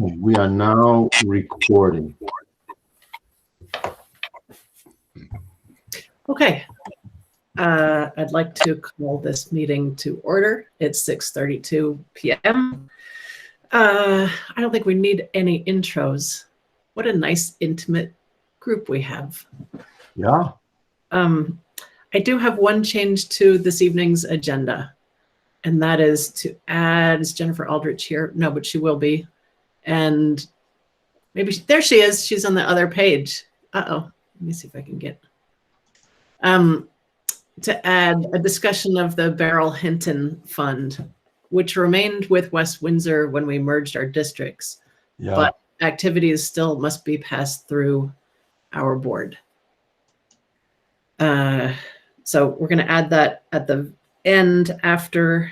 Okay, we are now recording. Okay. I'd like to call this meeting to order. It's 6:32 p.m. I don't think we need any intros. What a nice, intimate group we have. Yeah. I do have one change to this evening's agenda, and that is to add, is Jennifer Aldrich here? No, but she will be. And maybe, there she is. She's on the other page. Uh-oh. Let me see if I can get... to add a discussion of the Beryl Hinton Fund, which remained with West Windsor when we merged our districts, but activities still must be passed through our board. So we're going to add that at the end after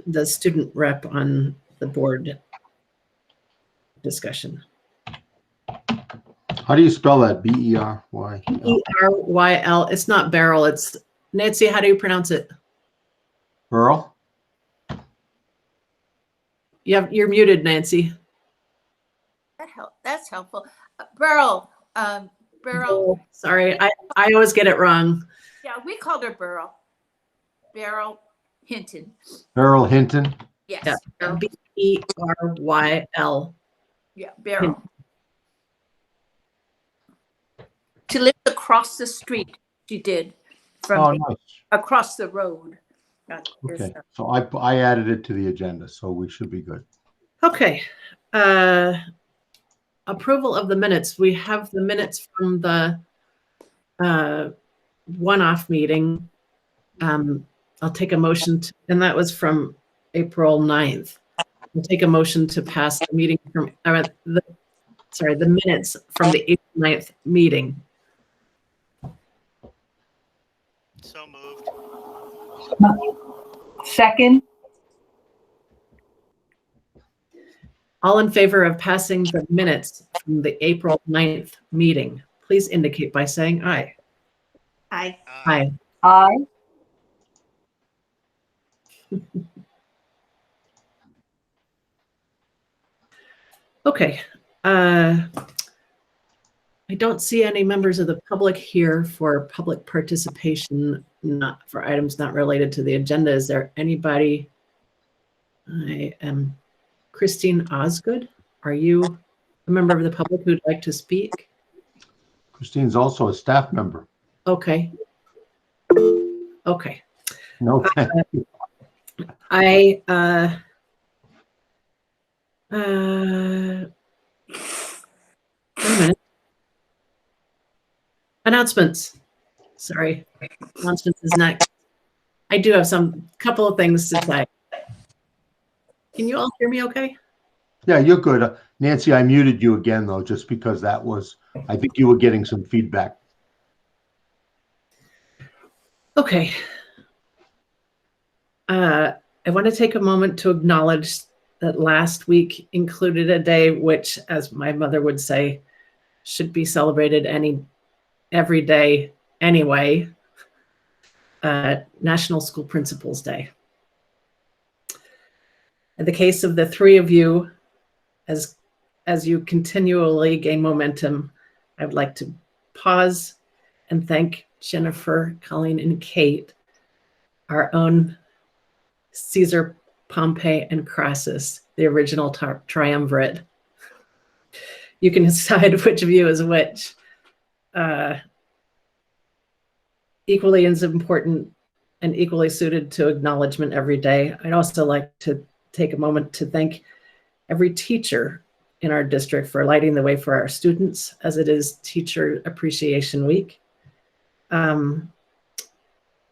the student rep on the board discussion. How do you spell that? B-E-R-Y? B-E-R-Y-L. It's not Beryl. It's Nancy. How do you pronounce it? Beryl? You're muted, Nancy. That's helpful. Beryl. Beryl. Oh, sorry, I always get it wrong. Yeah, we called her Beryl. Beryl Hinton. Beryl Hinton? Yes. Yeah. B-E-R-Y-L. Yeah, Beryl. She lived across the street. She did from Nice. across the road. Okay, so I added it to the agenda, so we should be good. Okay. Approval of the minutes. We have the minutes from the one-off meeting. I'll take a motion to, and that was from April 9th. We'll take a motion to pass the meeting from the minutes from the April 9th meeting. So moved. Second. All in favor of passing the minutes from the April 9th meeting, please indicate by saying aye. Aye. Aye. Aye. Okay. I don't see any members of the public here for public participation, not for items not related to the agenda. Is there anybody? I am Christine Osgood. Are you a member of the public who'd like to speak? Christine's also a staff member. Okay. Okay. No, thank you. wait a minute. Announcements. Sorry. Announcements is next. I do have couple of things to say. Can you all hear me okay? Yeah, you're good. Nancy, I muted you again, though, just because that was, I think you were getting some feedback. Okay. I want to take a moment to acknowledge that last week included a day which, as my mother would say, should be celebrated every day anyway. National School Principals Day. In the case of the three of you, as you continually gain momentum, I would like to pause and thank Jennifer, Colleen, and Kate, our own Caesar, Pompey, and Crassus, the original triumvirate. You can decide which of you is which. Equally as important and equally suited to acknowledgement every day. I'd also like to take a moment to thank every teacher in our district for lighting the way for our students, as it is Teacher Appreciation Week. Lighting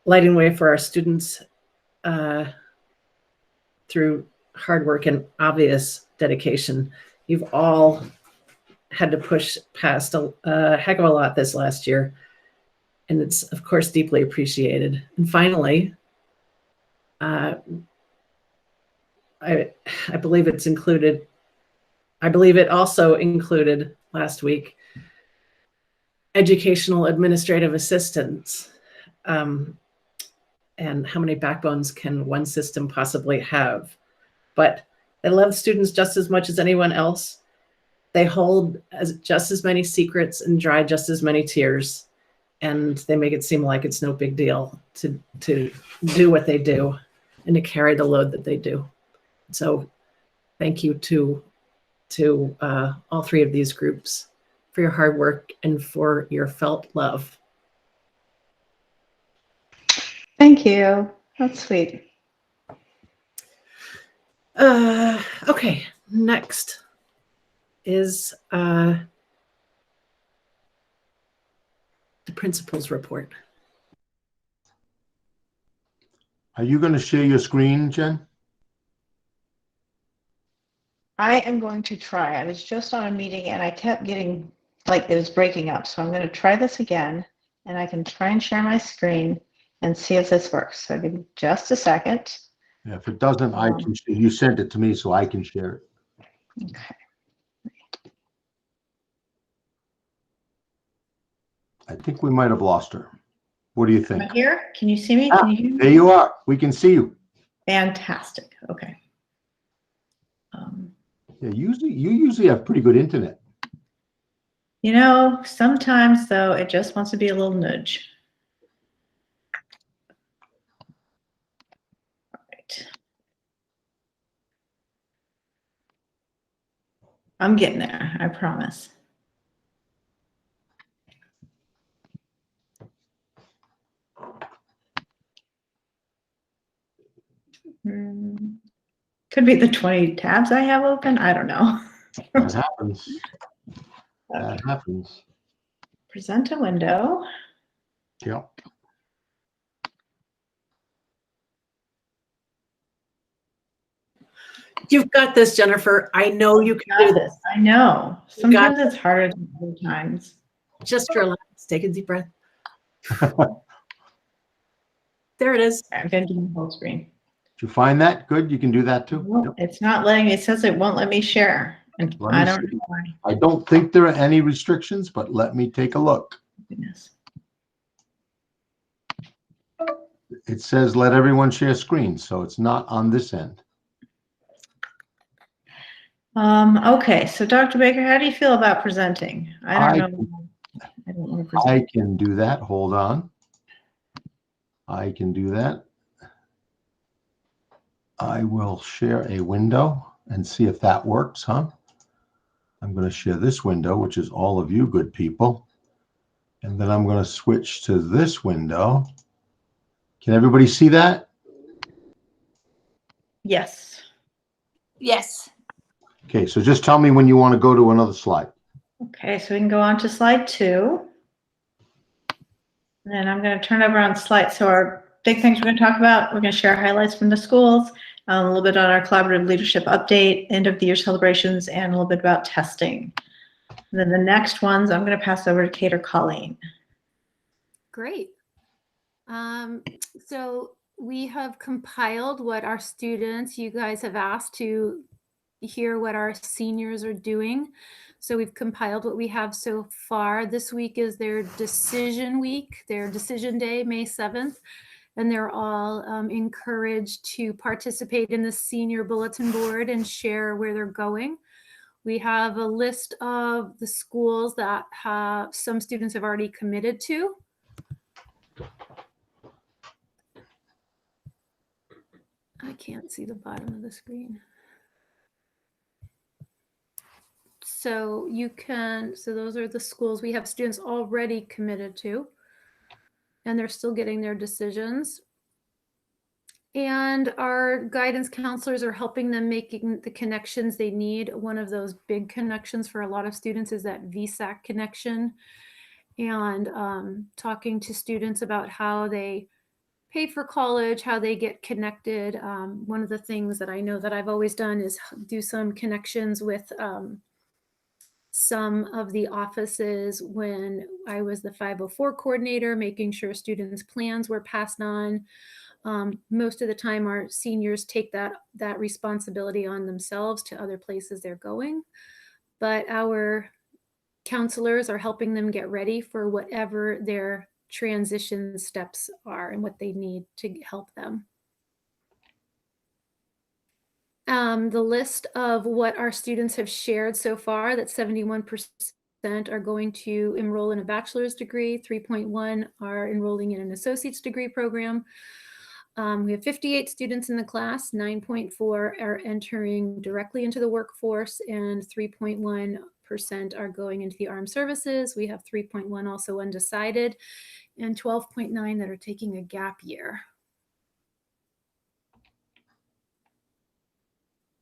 the way for our students through hard work and obvious dedication. You've all had to push past a heck of a lot this last year, and it's, of course, deeply appreciated. And finally, I believe it's included. I believe it also included last week educational administrative assistants. And how many backbones can one system possibly have? But They love students just as much as anyone else. They hold just as many secrets and dry just as many tears. And they make it seem like it's no big deal to do what they do and to carry the load that they do. So thank you to all three of these groups for your hard work and for your felt love. Thank you. That's sweet. Okay, next is the principal's report. Are you going to share your screen, Jen? I am going to try. I was just on a meeting and I kept getting, like, it was breaking up. So I'm going to try this again, and I can try and share my screen and see if this works. So give me just a second. Yeah, if it doesn't, I can. You sent it to me, so I can share it. Okay. I think we might have lost her. What do you think? Am I here? Can you see me? Can you hear me? There you are. We can see you. Fantastic. Okay. Yeah, you usually have pretty good internet. You know, sometimes though, it just wants to be a little nudge. All right. I'm getting there, I promise. Could be the 20 tabs I have open. I don't know. That happens. That happens. Present a window. Yeah. You've got this, Jennifer. I know you can do this. I know. Sometimes it's harder than other times. Just relax. Take a deep breath. There it is. I'm going to do the whole screen. Did you find that? Good. You can do that too. Well, it's not letting me. It says it won't let me share. And Let me I don't see. know why. I don't think there are any restrictions, but let me take a look. Goodness. It says let everyone share screen, so it's not on this end. Okay, so Dr. Baker, how do you feel about presenting? I don't know. I don't want to present. I can do that. Hold on. I can do that. I will share a window and see if that works, huh? I'm going to share this window, which is all of you good people. And then I'm going to switch to this window. Can everybody see that? Yes. Yes. Okay, so just tell me when you want to go to another slide. Okay, so we can go on to slide 2. And then I'm going to turn over on slide. So our big things we're going to talk about, we're going to share highlights from the schools, a little bit on our collaborative leadership update, end of the year celebrations, and a little bit about testing. And then the next ones, I'm going to pass over to Kate or Colleen. Great. So we have compiled what our students, you guys have asked to hear what our seniors are doing. So we've compiled what we have so far. This week is their decision week, their decision day, May 7th. And they're all encouraged to participate in the senior bulletin board and share where they're going. We have a list of the schools that some students have already committed to. I can't see the bottom of the screen. So those are the schools we have students already committed to, and they're still getting their decisions. And our guidance counselors are helping them making the connections they need. One of those big connections for a lot of students is that VSAC connection, and talking to students about how they pay for college, how they get connected. One of the things that I know that I've always done is do some connections with some of the offices when I was the 504 coordinator, making sure students' plans were passed on. Most of the time, our seniors take that responsibility on themselves to other places they're going. But our counselors are helping them get ready for whatever their transition steps are and what they need to help them. the list of what our students have shared so far, that 71% are going to enroll in a bachelor's degree, 3.1 are enrolling in an associate's degree program. We have 58 students in the class, 9.4 are entering directly into the workforce, and 3.1% are going into the armed services. We have 3.1 also undecided, and 12.9 that are taking a gap year.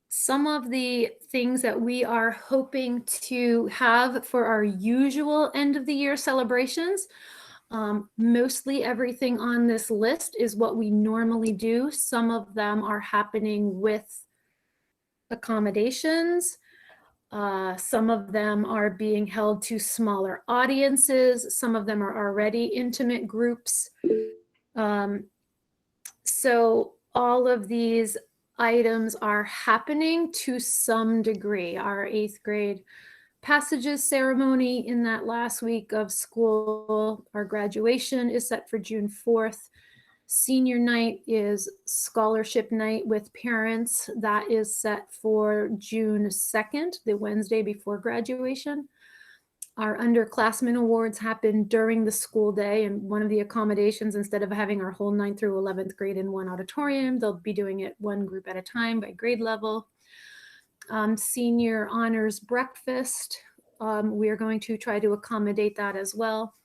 Some of the things that we are hoping to have for our usual end of the year celebrations, mostly everything on this list is what we normally do. Some of them are happening with accommodations. Some of them are being held to smaller audiences. Some of them are already intimate groups. So all of these items are happening to some degree. Our 8th grade passages ceremony in that last week of school. Our graduation is set for June 4th. Senior night is scholarship night with parents. That is set for June 2nd, the Wednesday before graduation. Our Underclassmen Awards happen during the school day, and one of the accommodations, instead of having our whole 9th through 11th grade in one auditorium, they'll be doing it one group at a time by grade level. Senior honors breakfast, we are going to try to accommodate that as well.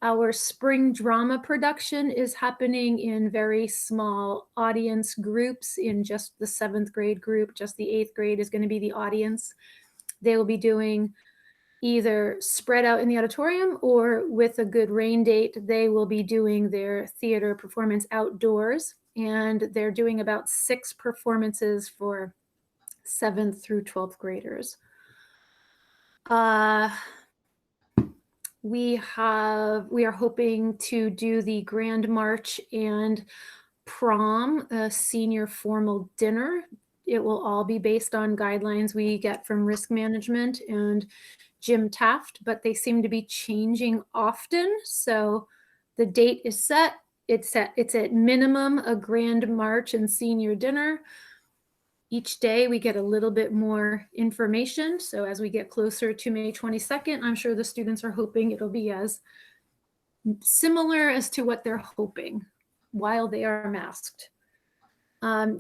Our spring drama production is happening in very small audience groups, in just the 7th grade group. Just the 8th grade is going to be the audience. They will be doing either spread out in the auditorium, or with a good rain date, they will be doing their theater performance outdoors. And they're doing about 6 performances for 7th through 12th graders. We are hoping to do the Grand March and prom, a senior formal dinner. It will all be based on guidelines we get from risk management and Jim Taft, but they seem to be changing often. So the date is set. It's at minimum a Grand March and senior dinner. Each day we get a little bit more information. So as we get closer to May 22nd, I'm sure the students are hoping it'll be as similar as to what they're hoping while they are masked.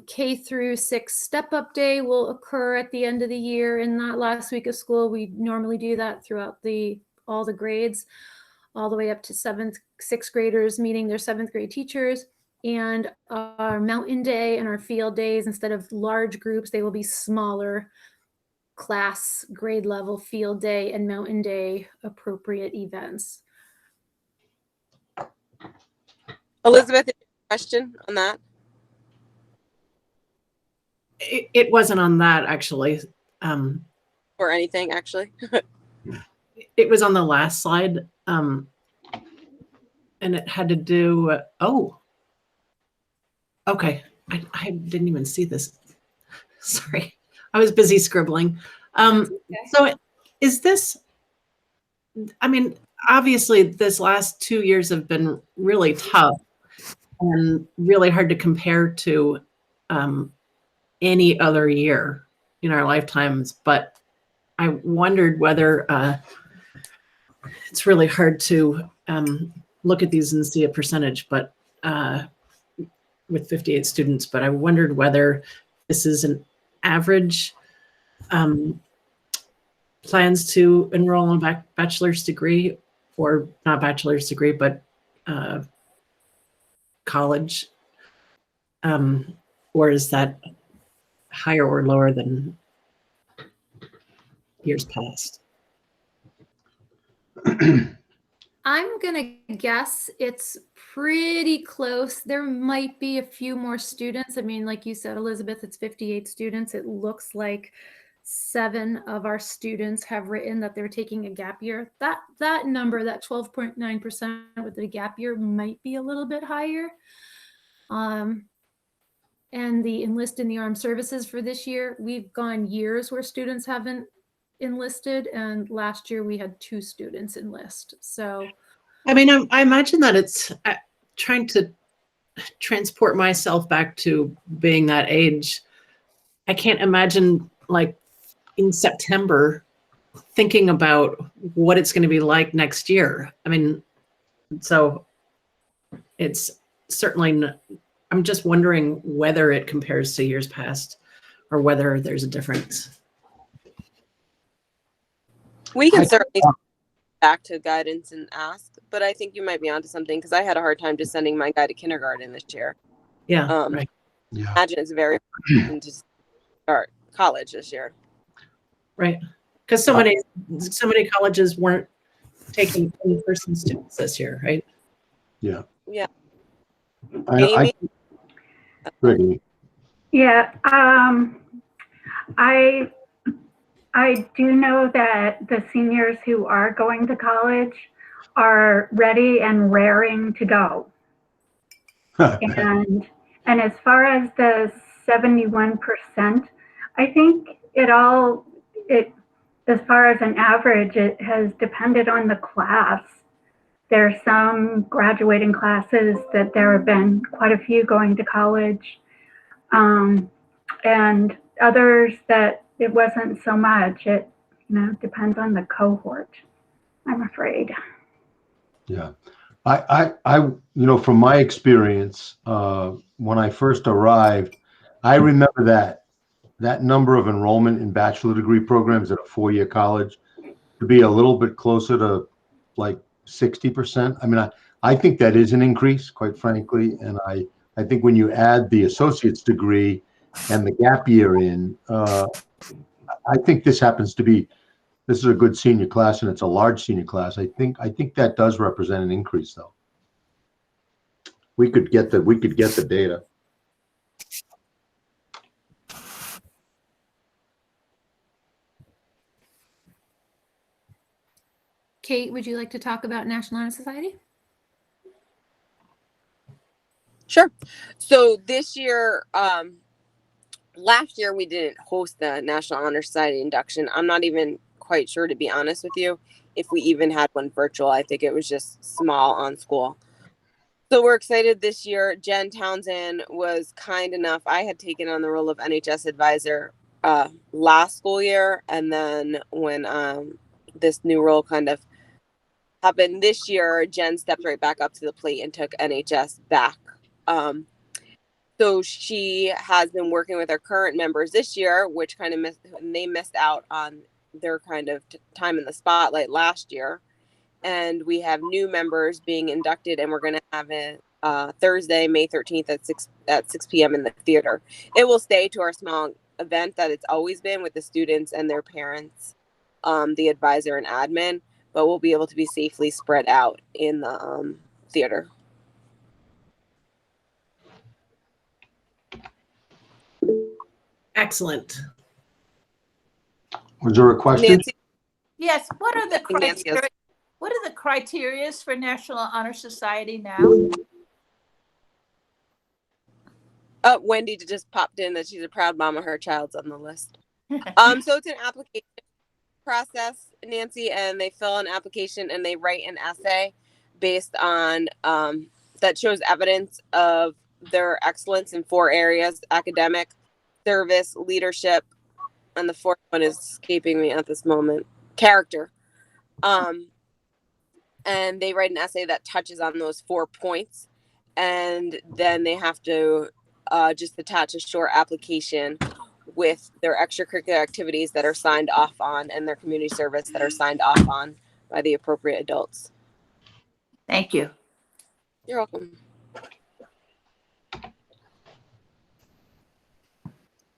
K through 6 step-up day will occur at the end of the year. In that last week of school, we normally do that throughout all the grades, all the way up to 6th graders meeting their 7th grade teachers. And our mountain day and our field days, instead of large groups, they will be smaller class grade level field day and mountain day appropriate events. Elizabeth, question on that? It wasn't on that, actually. Or anything, actually? It was on the last slide. And it had to do, okay. I didn't even see this. Sorry. I was busy scribbling. So is this, I mean, obviously this last 2 years have been really tough and really hard to compare to any other year in our lifetimes, but I wondered whether it's really hard to look at these and see a percentage, but with 58 students, but I wondered whether this is an average plans to enroll in a bachelor's degree, or not bachelor's degree, but college, or is that higher or lower than years past? I'm going to guess it's pretty close. There might be a few more students. I mean, like you said, Elizabeth, it's 58 students. It looks like 7 of our students have written that they're taking a gap year. That number, that 12.9% with the gap year, might be a little bit higher. And the enlist in the armed services for this year, we've gone years where students haven't enlisted, and last year we had 2 students enlist. So I mean, I imagine that it's trying to transport myself back to being that age. I can't imagine like in September thinking about what it's going to be like next year. I mean, so it's certainly, I'm just wondering whether it compares to years past or whether there's a difference. We can certainly go back to guidance and ask, but I think you might be onto something because I had a hard time just sending my guy to kindergarten this year. Yeah, Right. Yeah. Imagine it's very important to start college this year. Right. Because so many colleges weren't taking in-person students this year, right? Yeah. Yeah. I Brittany. Yeah, I do know that the seniors who are going to college are ready and raring to go. And as far as the 71%, I think as far as an average, it has depended on the class. There are some graduating classes that there have been quite a few going to college, and others that it wasn't so much. It depends on the cohort, I'm afraid. Yeah. I from my experience, when I first arrived, I remember that number of enrollment in bachelor degree programs at a 4-year college to be a little bit closer to like 60%. I mean, I think that is an increase, quite frankly. And I think when you add the associate's degree and the gap year in, I think this is a good senior class and it's a large senior class. I think that does represent an increase though. We could get the data. Kate, would you like to talk about National Honor Society? Sure. So this year, last year we didn't host the National Honor Society induction. I'm not even quite sure, to be honest with you, if we even had one virtual. I think it was just small on school. So we're excited this year. Jen Townsend was kind enough. I had taken on the role of NHS advisor last school year. And then when this new role kind of happened this year, Jen stepped right back up to the plate and took NHS back. So she has been working with our current members this year, which kind of missed out on their kind of time in the spotlight last year. And we have new members being inducted, and we're going to have it Thursday, May 13th at 6 p.m. in the theater. It will stay to our small event that it's always been with the students and their parents, the advisor and admin, but we'll be able to be safely spread out in the theater. Excellent. Was there a question? Nancy? Yes. What are the Nancy has- criteria? What are the criteria for National Honor Society now? Wendy just popped in that she's a proud mama. Her child's on the list. So it's an application process, Nancy, and they fill an application and they write an essay based on that shows evidence of their excellence in 4 areas: academic, service, leadership, and the 4th one is escaping me at this moment, character. And they write an essay that touches on those 4 points, and then they have to just attach a short application with their extracurricular activities that are signed off on and their community service that are signed off on by the appropriate adults. Thank you. You're welcome.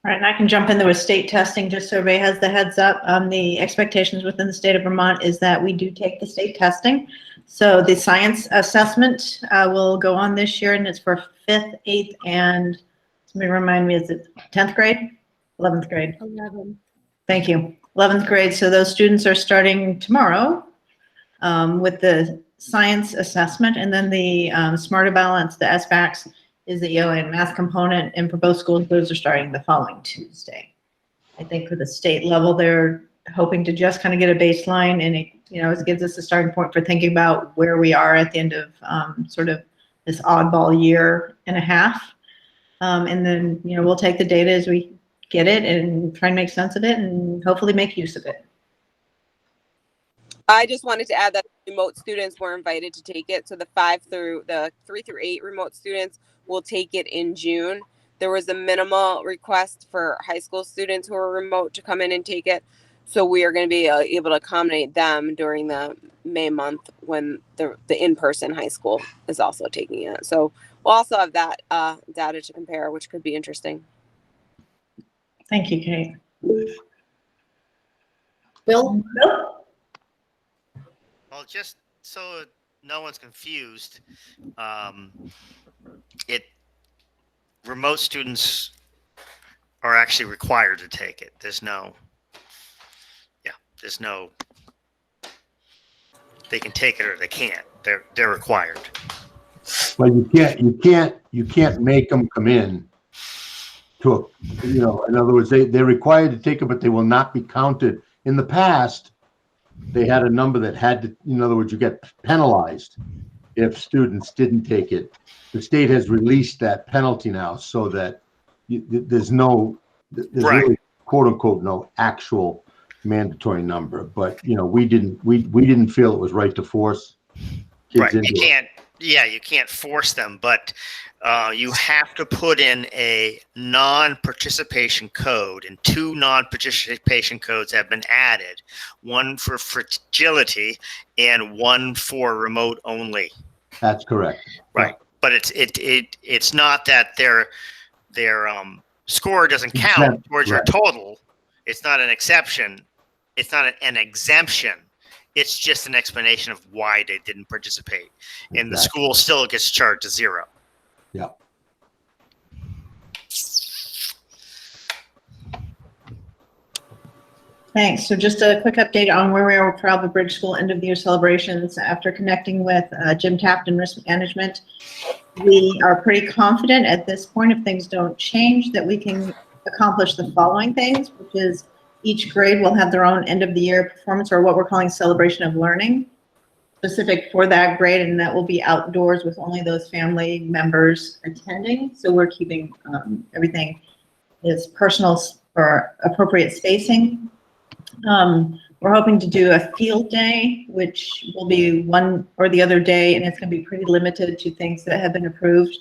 All right, and I can jump into with state testing just so everybody has the heads up. The expectations within the state of Vermont is that we do take the state testing. So the science assessment will go on this year, and it's for 5th, 8th, and somebody remind me, is it 10th grade? 11th grade. 11. Thank you. 11th grade. So those students are starting tomorrow with the science assessment, and then the Smarter Balance, the SBACs, is the ELA and math component, and for both schools, those are starting the following Tuesday. I think for the state level, they're hoping to just kind of get a baseline, and it gives us a starting point for thinking about where we are at the end of sort of this oddball year and a half. And then, we'll take the data as we get it and try and make sense of it and hopefully make use of it. I just wanted to add that remote students were invited to take it. So the 3 through 8 remote students will take it in June. There was a minimal request for high school students who are remote to come in and take it. So we are going to be able to accommodate them during the May month when the in-person high school is also taking it. So we'll also have that data to compare, which could be interesting. Thank you, Kate. Bill? Well, just so no one's confused, remote students are actually required to take it. They can take it or they can't. They're required. But you can't make them come in to in other words, they're required to take it, but they will not be counted. In the past, they had a number that had to, in other words, you get penalized if students didn't take it. The state has released that penalty now so that there's Right. really, quote unquote, no actual mandatory number. But, we didn't feel it was right to force kids Right. into it. You can't force them, but you have to put in a non-participation code, and 2 non-participation codes have been added, one for fragility and one for remote only. That's correct. Right. But it's not that their score doesn't count towards your total. It's not an exception. It's not an exemption. It's just an explanation of why they didn't participate. And the school still gets charged to 0. Yeah. Thanks. So just a quick update on where we are with Trowbridge Bridge School end of the year celebrations. After connecting with Jim Tapton, Risk Management, we are pretty confident at this point, if things don't change, that we can accomplish the following things, which is each grade will have their own end of the year performance, or what we're calling celebration of learning, specific for that grade, and that will be outdoors with only those family members attending. So we're keeping everything is personal or appropriate spacing. We're hoping to do a field day, which will be one or the other day, and it's going to be pretty limited to things that have been approved.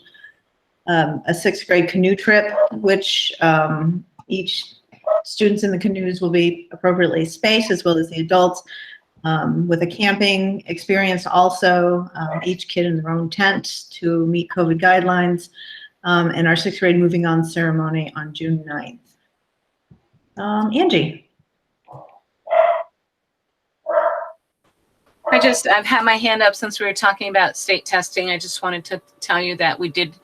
A 6th grade canoe trip, which each students in the canoes will be appropriately spaced, as well as the adults, with a camping experience also, each kid in their own tent to meet COVID guidelines, and our 6th grade moving on ceremony on June 9th. Angie. I've had my hand up since we were talking about state testing. I just wanted to tell you that we did,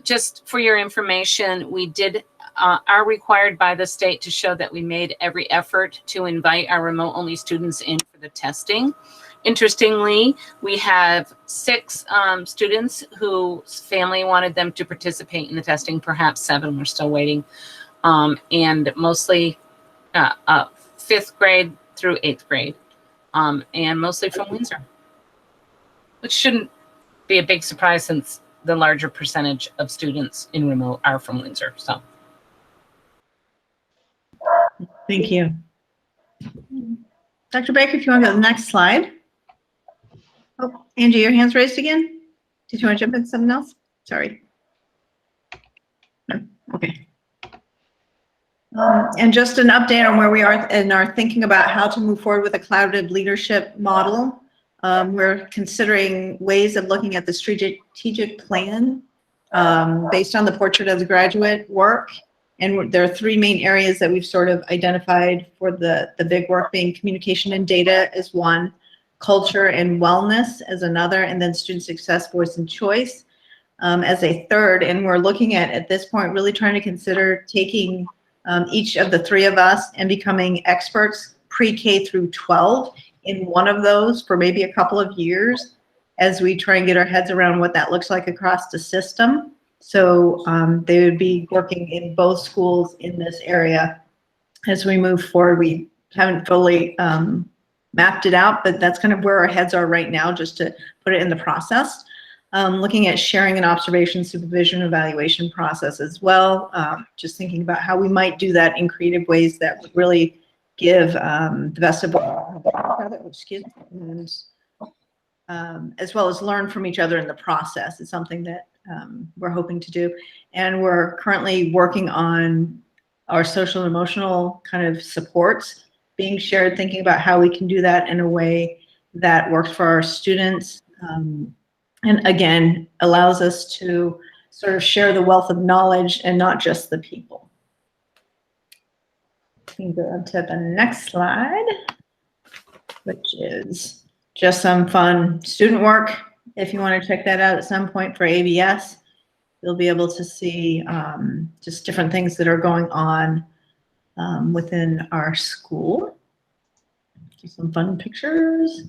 just for your information, we did, are required by the state to show that we made every effort to invite our remote only students in for the testing. Interestingly, we have 6 students whose family wanted them to participate in the testing, perhaps 7, we're still waiting, and mostly 5th grade through 8th grade. And mostly from Windsor, which shouldn't be a big surprise since the larger percentage of students in remote are from Windsor. So, Thank you. Dr. Baker, if you want to go to the next slide. Oh, Angie, your hand's raised again. Did you want to jump into something else? Sorry. No. Okay. And just an update on where we are in our thinking about how to move forward with a collaborative leadership model. We're considering ways of looking at the strategic plan based on the Portrait of the Graduate work. And there are 3 main areas that we've sort of identified for the big work, being communication and data as one, culture and wellness as another, and then student success, voice and choice as a third. And we're looking at this point, really trying to consider taking each of the 3 of us and becoming experts pre-K through 12 in one of those for maybe a couple of years as we try and get our heads around what that looks like across the system. So they would be working in both schools in this area as we move forward. We haven't fully mapped it out, but that's kind of where our heads are right now, just to put it in the process. looking at sharing an observation, supervision, evaluation process as well. Just thinking about how we might do that in creative ways that would really give the best of excuse me, and as well as learn from each other in the process. It's something that we're hoping to do. And we're currently working on our social and emotional kind of supports being shared, thinking about how we can do that in a way that works for our students. And again, allows us to sort of share the wealth of knowledge and not just the people. We can go on to the next slide, which is just some fun student work. If you want to check that out at some point for ABS, you'll be able to see just different things that are going on within our school. Just some fun pictures.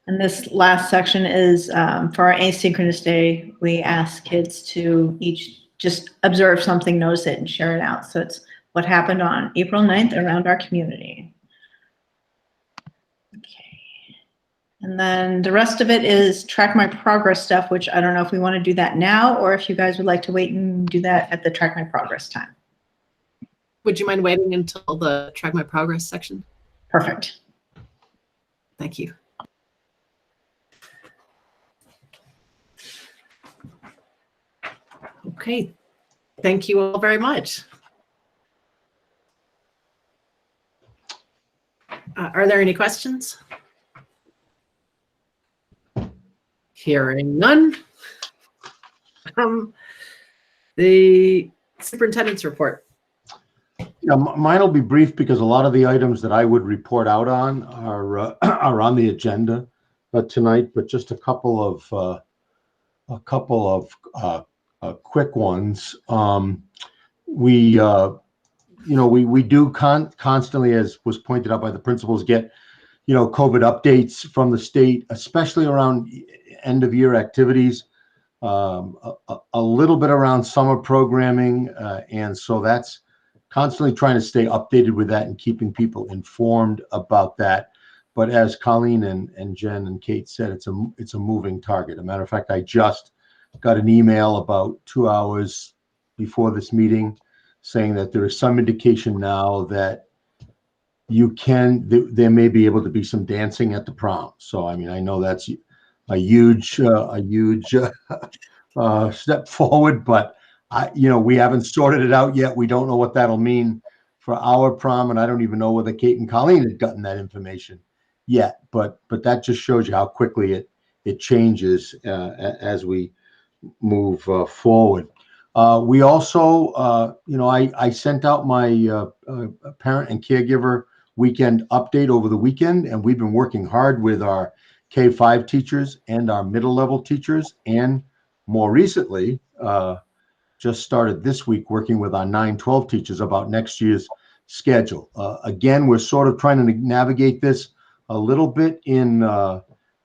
And this last section is for our asynchronous day. We ask kids to each just observe something, notice it, and share it out. So it's what happened on April 9th around our community. Okay. And then the rest of it is track my progress stuff, which I don't know if we want to do that now or if you guys would like to wait and do that at the track my progress time. Would you mind waiting until the track my progress section? Perfect. Thank you. Okay, thank you all very much. Are there any questions? Hearing none. The superintendent's report. Yeah, mine will be brief because a lot of the items that I would report out on are on the agenda tonight, but just a couple of quick ones. We do constantly, as was pointed out by the principals, get COVID updates from the state, especially around end of year activities, a little bit around summer programming, and so that's constantly trying to stay updated with that and keeping people informed about that. But as Colleen and Jen and Kate said, it's a moving target. As a matter of fact, I just got an email about 2 hours before this meeting saying that there is some indication now that there may be able to be some dancing at the prom. So, I mean, I know that's a huge step forward, but we haven't sorted it out yet. We don't know what that'll mean for our prom, and I don't even know whether Kate and Colleen had gotten that information yet. But that just shows you how quickly it changes as we move forward. We also, I sent out my parent and caregiver weekend update over the weekend, and we've been working hard with our K-5 teachers and our middle level teachers, and more recently, just started this week working with our 9-12 teachers about next year's schedule. Again, we're sort of trying to navigate this a little bit in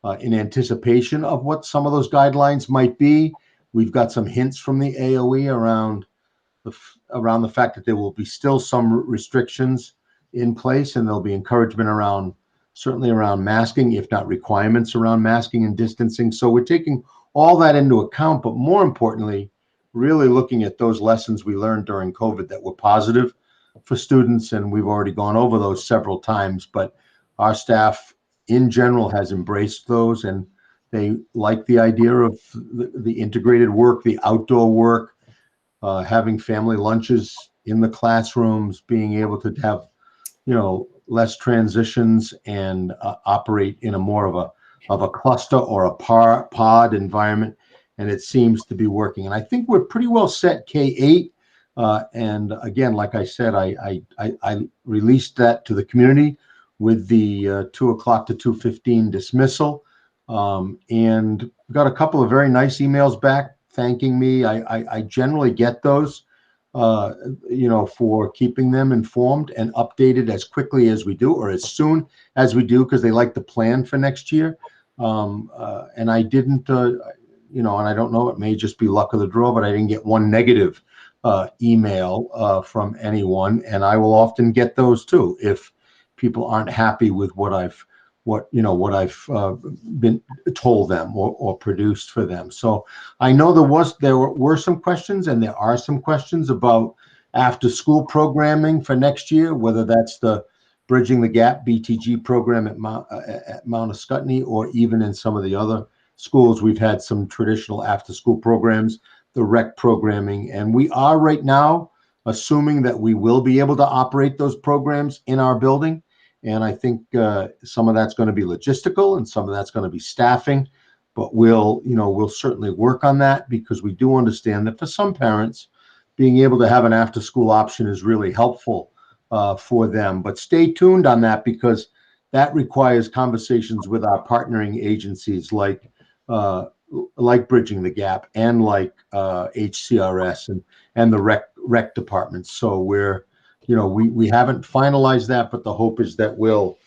anticipation of what some of those guidelines might be. We've got some hints from the AOE around the fact that there will be still some restrictions in place, and there'll be encouragement certainly around masking, if not requirements around masking and distancing. So we're taking all that into account, but more importantly, really looking at those lessons we learned during COVID that were positive for students, and we've already gone over those several times, but our staff in general has embraced those, and they like the idea of the integrated work, the outdoor work, having family lunches in the classrooms, being able to have, less transitions and operate in a more of a cluster or a pod environment. And it seems to be working. And I think we're pretty well set K-8. And again, like I said, I released that to the community with the 2 o'clock to 2:15 dismissal. And got a couple of very nice emails back thanking me. I generally get those, for keeping them informed and updated as quickly as we do, or as soon as we do, because they like to plan for next year. And I didn't, and I don't know, it may just be luck of the draw, but I didn't get one negative email from anyone. And I will often get those too if people aren't happy with what I've what I've been told them or produced for them. So I know there were some questions, and there are some questions about after school programming for next year, whether that's the Bridging the Gap BTG program at Mount Ascutney, or even in some of the other schools. We've had some traditional after school programs, the rec programming, and we are right now assuming that we will be able to operate those programs in our building. And I think some of that's going to be logistical and some of that's going to be staffing, but we'll certainly work on that, because we do understand that for some parents, being able to have an after school option is really helpful for them. But stay tuned on that, because that requires conversations with our partnering agencies like Bridging the Gap and like HCRS and the rec departments. So we haven't finalized that, but the hope is that we'll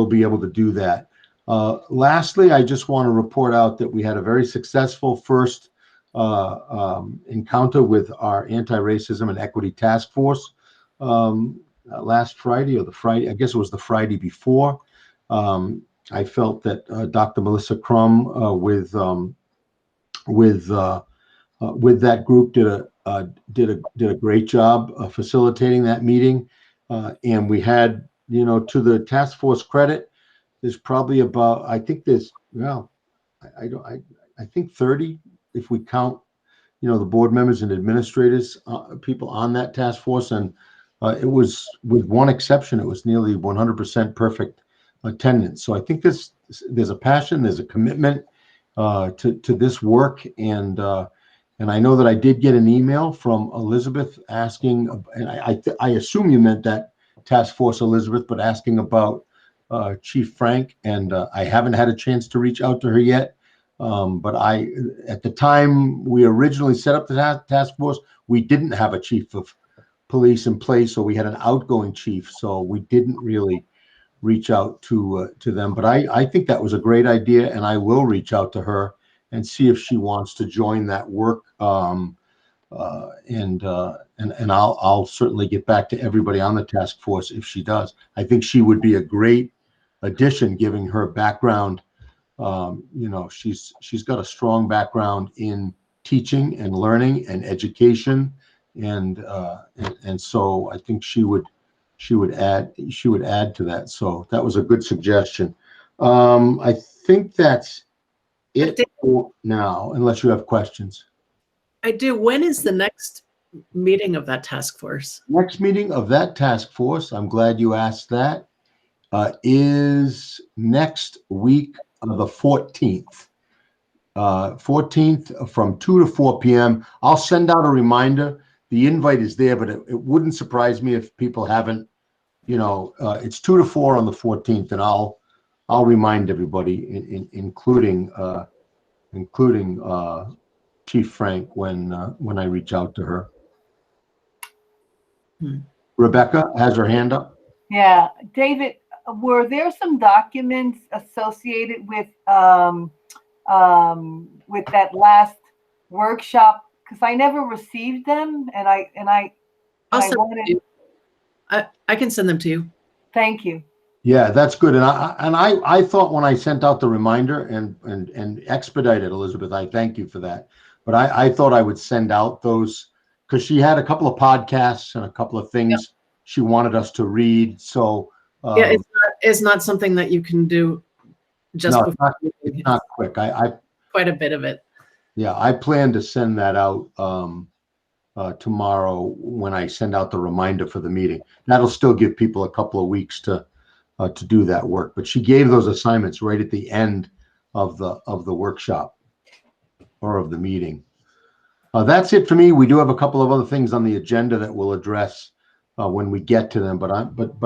be able to do that. Lastly, I just want to report out that we had a very successful first encounter with our anti-racism and equity task force last Friday, or I guess it was the Friday before. I felt that Dr. Melissa Crum with that group did a great job facilitating that meeting, and we had, to the task force credit, there's probably about, I think 30, if we count the board members and administrators, people on that task force, and it was, with one exception, it was nearly 100% perfect attendance. So I think there's a passion, there's a commitment to this work, and I know that I did get an email from Elizabeth asking, and I assume you meant that task force Elizabeth, but asking about Chief Frank, and I haven't had a chance to reach out to her yet. But at the time we originally set up the task force, we didn't have a chief of police in place, so we had an outgoing chief, so we didn't really reach out to them. But I think that was a great idea, and I will reach out to her and see if she wants to join that work. And I'll certainly get back to everybody on the task force if she does. I think she would be a great addition, given her background. She's got a strong background in teaching and learning and education, and so I think she would add to that. So that was a good suggestion. I think that's it for now, unless you have questions. I do. When is the next meeting of that task force? Next meeting of that task force, I'm glad you asked that, is next week on the 14th. 14th from 2 to 4 p.m. I'll send out a reminder. The invite is there, but it wouldn't surprise me if people haven't, it's 2 to 4 on the 14th, and I'll remind everybody, including Chief Frank when I reach out to her. Rebecca has her hand up. Yeah, David, were there some documents associated with that last workshop? Because I never received them, and I wanted. I can send them to you. Thank you. Yeah, that's good. And I thought when I sent out the reminder and expedited, Elizabeth, I thank you for that. But I thought I would send out those, because she had a couple of podcasts and a couple of things she wanted us to read. So yeah, it's not something that you can do just before. It's not quick. I quite a bit of it. Yeah, I plan to send that out tomorrow when I send out the reminder for the meeting. That'll still give people a couple of weeks to do that work. But she gave those assignments right at the end of the workshop or of the meeting. That's it for me. We do have a couple of other things on the agenda that we'll address when we get to them. But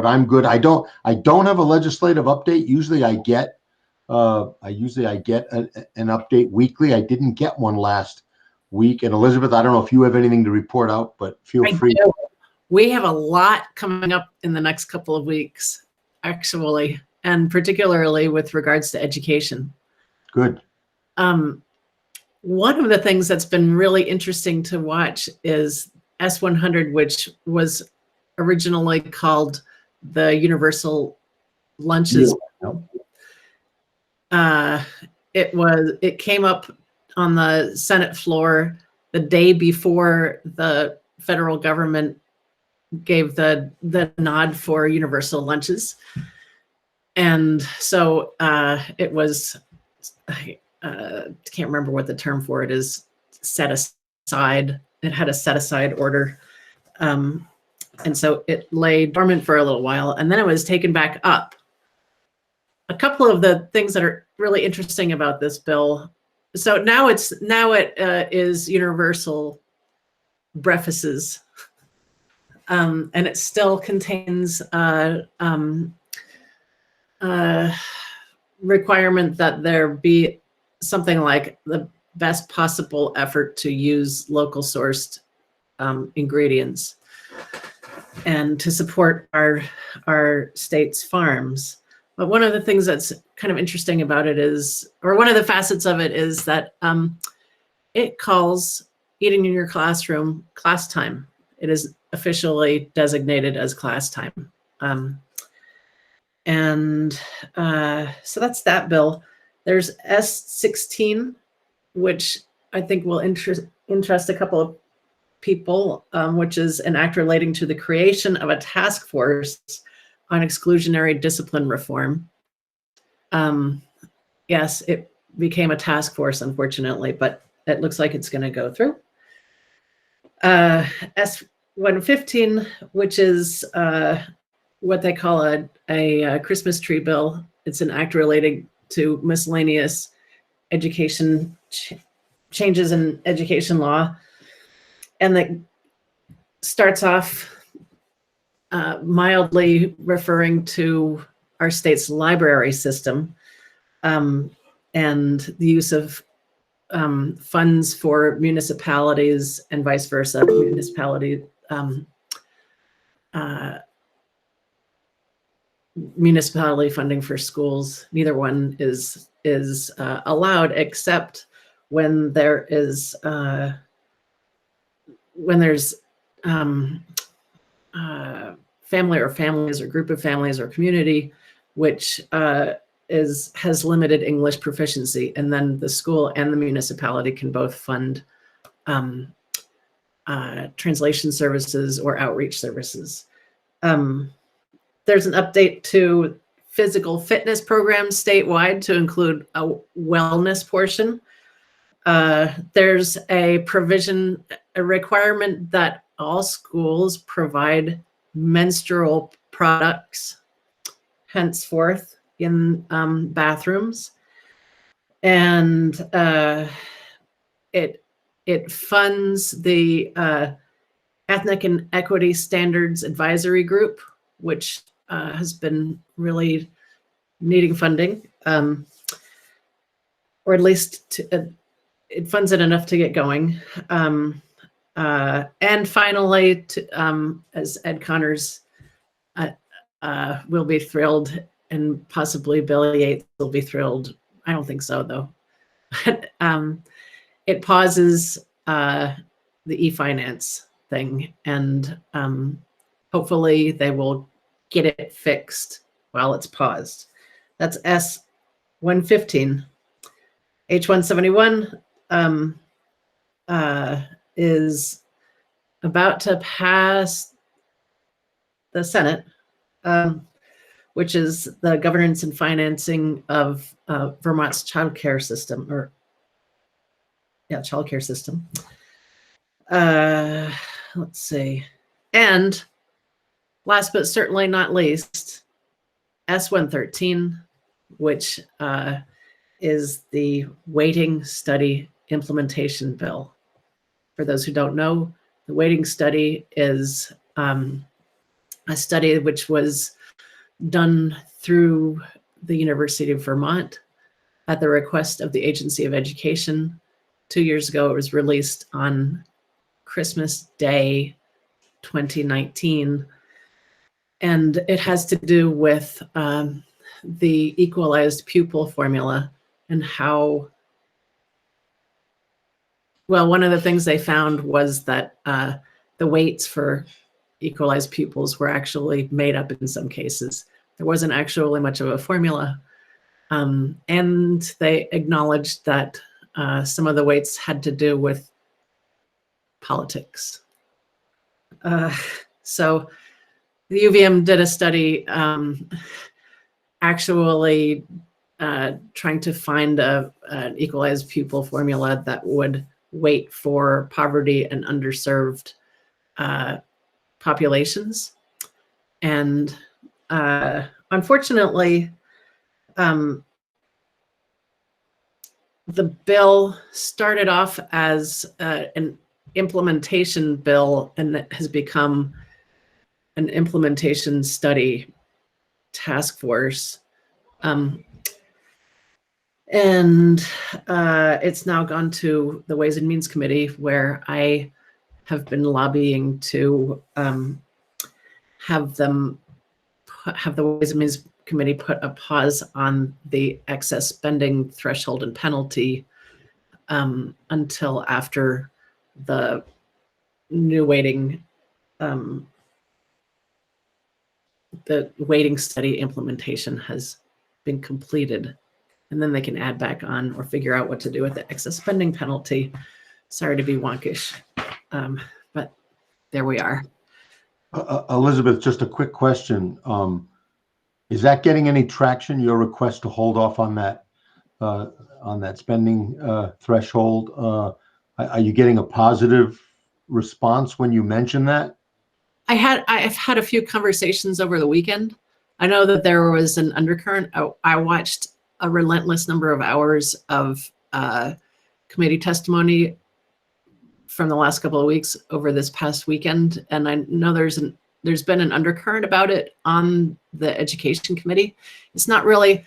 I'm good. I don't have a legislative update. Usually I get an update weekly. I didn't get one last week. And Elizabeth, I don't know if you have anything to report out, but feel free. We have a lot coming up in the next couple of weeks, actually, and particularly with regards to education. Good. One of the things that's been really interesting to watch is S100, which was originally called the Universal Lunches. Yeah. it came up on the Senate floor the day before the federal government gave the nod for universal lunches. And so it was, I can't remember what the term for it is, set aside. It had a set aside order. And so it lay dormant for a little while, and then it was taken back up. A couple of the things that are really interesting about this bill. So now it is universal breakfasts, and it still contains requirement that there be something like the best possible effort to use local sourced ingredients and to support our state's farms. But one of the things that's kind of interesting about it is, or one of the facets of it is that it calls eating in your classroom class time. It is officially designated as class time. So that's that bill. There's S16, which I think will interest a couple of people, which is an act relating to the creation of a task force on exclusionary discipline reform. Yes, it became a task force, unfortunately, but it looks like it's going to go through. S115, which is what they call a Christmas tree bill. It's an act relating to miscellaneous education changes in education law, and that starts off mildly referring to our state's library system and the use of funds for municipalities and vice versa. Municipality funding for schools. Neither one is allowed except when there is family or families or group of families or community which has limited English proficiency, and then the school and the municipality can both fund translation services or outreach services. There's an update to physical fitness programs statewide to include a wellness portion. There's a provision, a requirement that all schools provide menstrual products henceforth in bathrooms, and it funds the Ethnic and Equity Standards Advisory Group, which has been really needing funding, or at least it funds it enough to get going. And finally, as Ed Connors will be thrilled, and possibly Billy Yates will be thrilled. I don't think so, though. It pauses the e-finance thing, and hopefully they will get it fixed while it's paused. That's S115. H171 is about to pass the Senate, which is the governance and financing of Vermont's childcare system, childcare system. Let's see. And last but certainly not least, S113, which is the Waiting Study Implementation Bill. For those who don't know, the Waiting Study is a study which was done through the University of Vermont at the request of the Agency of Education. 2 years ago, it was released on Christmas Day 2019. And it has to do with the equalized pupil formula and how, well, one of the things they found was that the weights for equalized pupils were actually made up in some cases. There wasn't actually much of a formula. And they acknowledged that some of the weights had to do with politics. So the UVM did a study actually trying to find an equalized pupil formula that would weight for poverty and underserved populations. And unfortunately, the bill started off as an implementation bill, and it has become an implementation study task force. And it's now gone to the Ways and Means Committee, where I have been lobbying to have the Ways and Means Committee put a pause on the excess spending threshold and penalty until after the new weighting, the weighting study implementation has been completed, and then they can add back on or figure out what to do with the excess spending penalty. Sorry to be wonkish, but there we are. Elizabeth, just a quick question. Is that getting any traction, your request to hold off on that spending threshold? Are you getting a positive response when you mention that? I've had a few conversations over the weekend. I know that there was an undercurrent. I watched a relentless number of hours of committee testimony from the last couple of weeks over this past weekend, and I know there's been an undercurrent about it on the education committee. It's not really